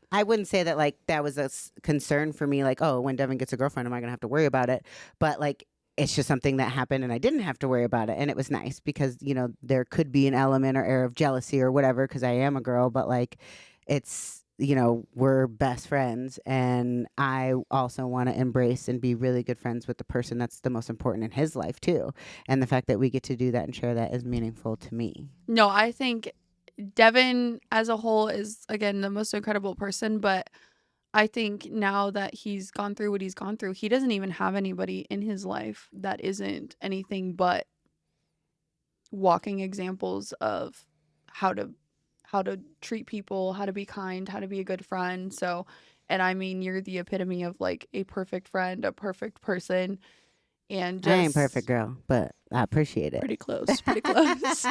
I wouldn't say that like that was a concern for me. Like, oh, when Devin gets a girlfriend, am I gonna have to worry about it? But like, it's just something that happened, and I didn't have to worry about it, and it was nice because you know there could be an element or air of jealousy or whatever because I am a girl, but like, it's. You know, we're best friends, and I also want to embrace and be really good friends with the person that's the most important in his life too. And the fact that we get to do that and share that is meaningful to me. No, I think Devin as a whole is, again, the most incredible person, but I think now that he's gone through what he's gone through, he doesn't even have anybody in his life that isn't anything but walking examples of how to treat people, how to be kind, how to be a good friend. So And I mean, you're the epitome of like a perfect friend, a perfect person, and just I ain't perfect, girl, but I appreciate it. pretty close, pretty close.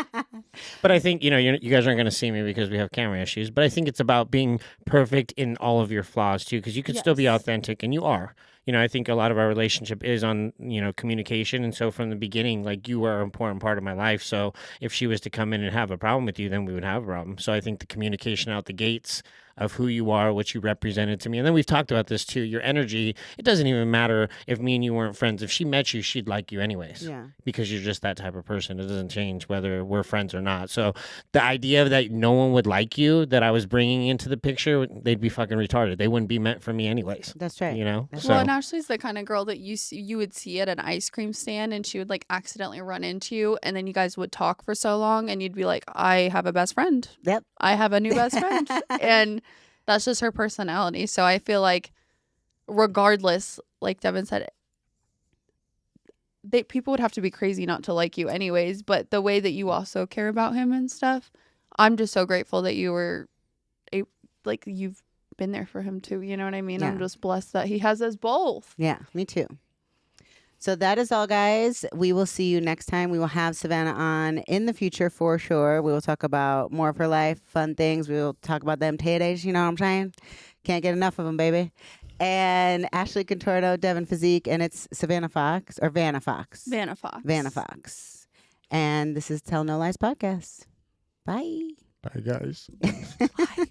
But I think, you guys aren't going to see me because we have camera issues, but I think it's about being perfect in all of your flaws too, because you could still be Yes. authentic, and you are. I think a lot of our relationship is on, communication. And so from the beginning, like, you were an important part of my life. So if she was to come in and have a problem with you, then we would have a problem. So I think the communication out the gates of who you are, what you represented to me. And then we've talked about this too. Your energy, it doesn't even matter if me and you weren't friends. If she met you, she'd like you anyways. Yeah. Because you're just that type of person. It doesn't change whether we're friends or not. So the idea that no one would like you, that I was bringing into the picture, they'd be fucking retarded. They wouldn't be meant for me anyways. That's right. That's So Well, and Ashley's the kind of girl that you would see at an ice cream stand, and she would like accidentally run into you, and then you guys would talk for so long, and you'd be like, I have a best friend. Yep. I have a new best friend. And that's just her personality. So I feel like regardless, like Devin said, people would have to be crazy not to like you anyways. But the way that you also care about him and stuff, I'm just so grateful that you were you've been there for him too. You know what I mean? Yeah. I'm just blessed that he has us both. Yeah, me too. So that is all, guys. We will see you next time. We will have Savannah on in the future for sure. We will talk about more of her life, fun things. We will talk about them titties, you know what I'm saying? Can't get enough of them, baby. And Ashley Contorno, Devin Physique, and it's Savannah Fox, or Vanna Fox. Vanna Fox. Vanna Fox. And this is Tell No Lies Podcast. Bye. bye, guys. Bye.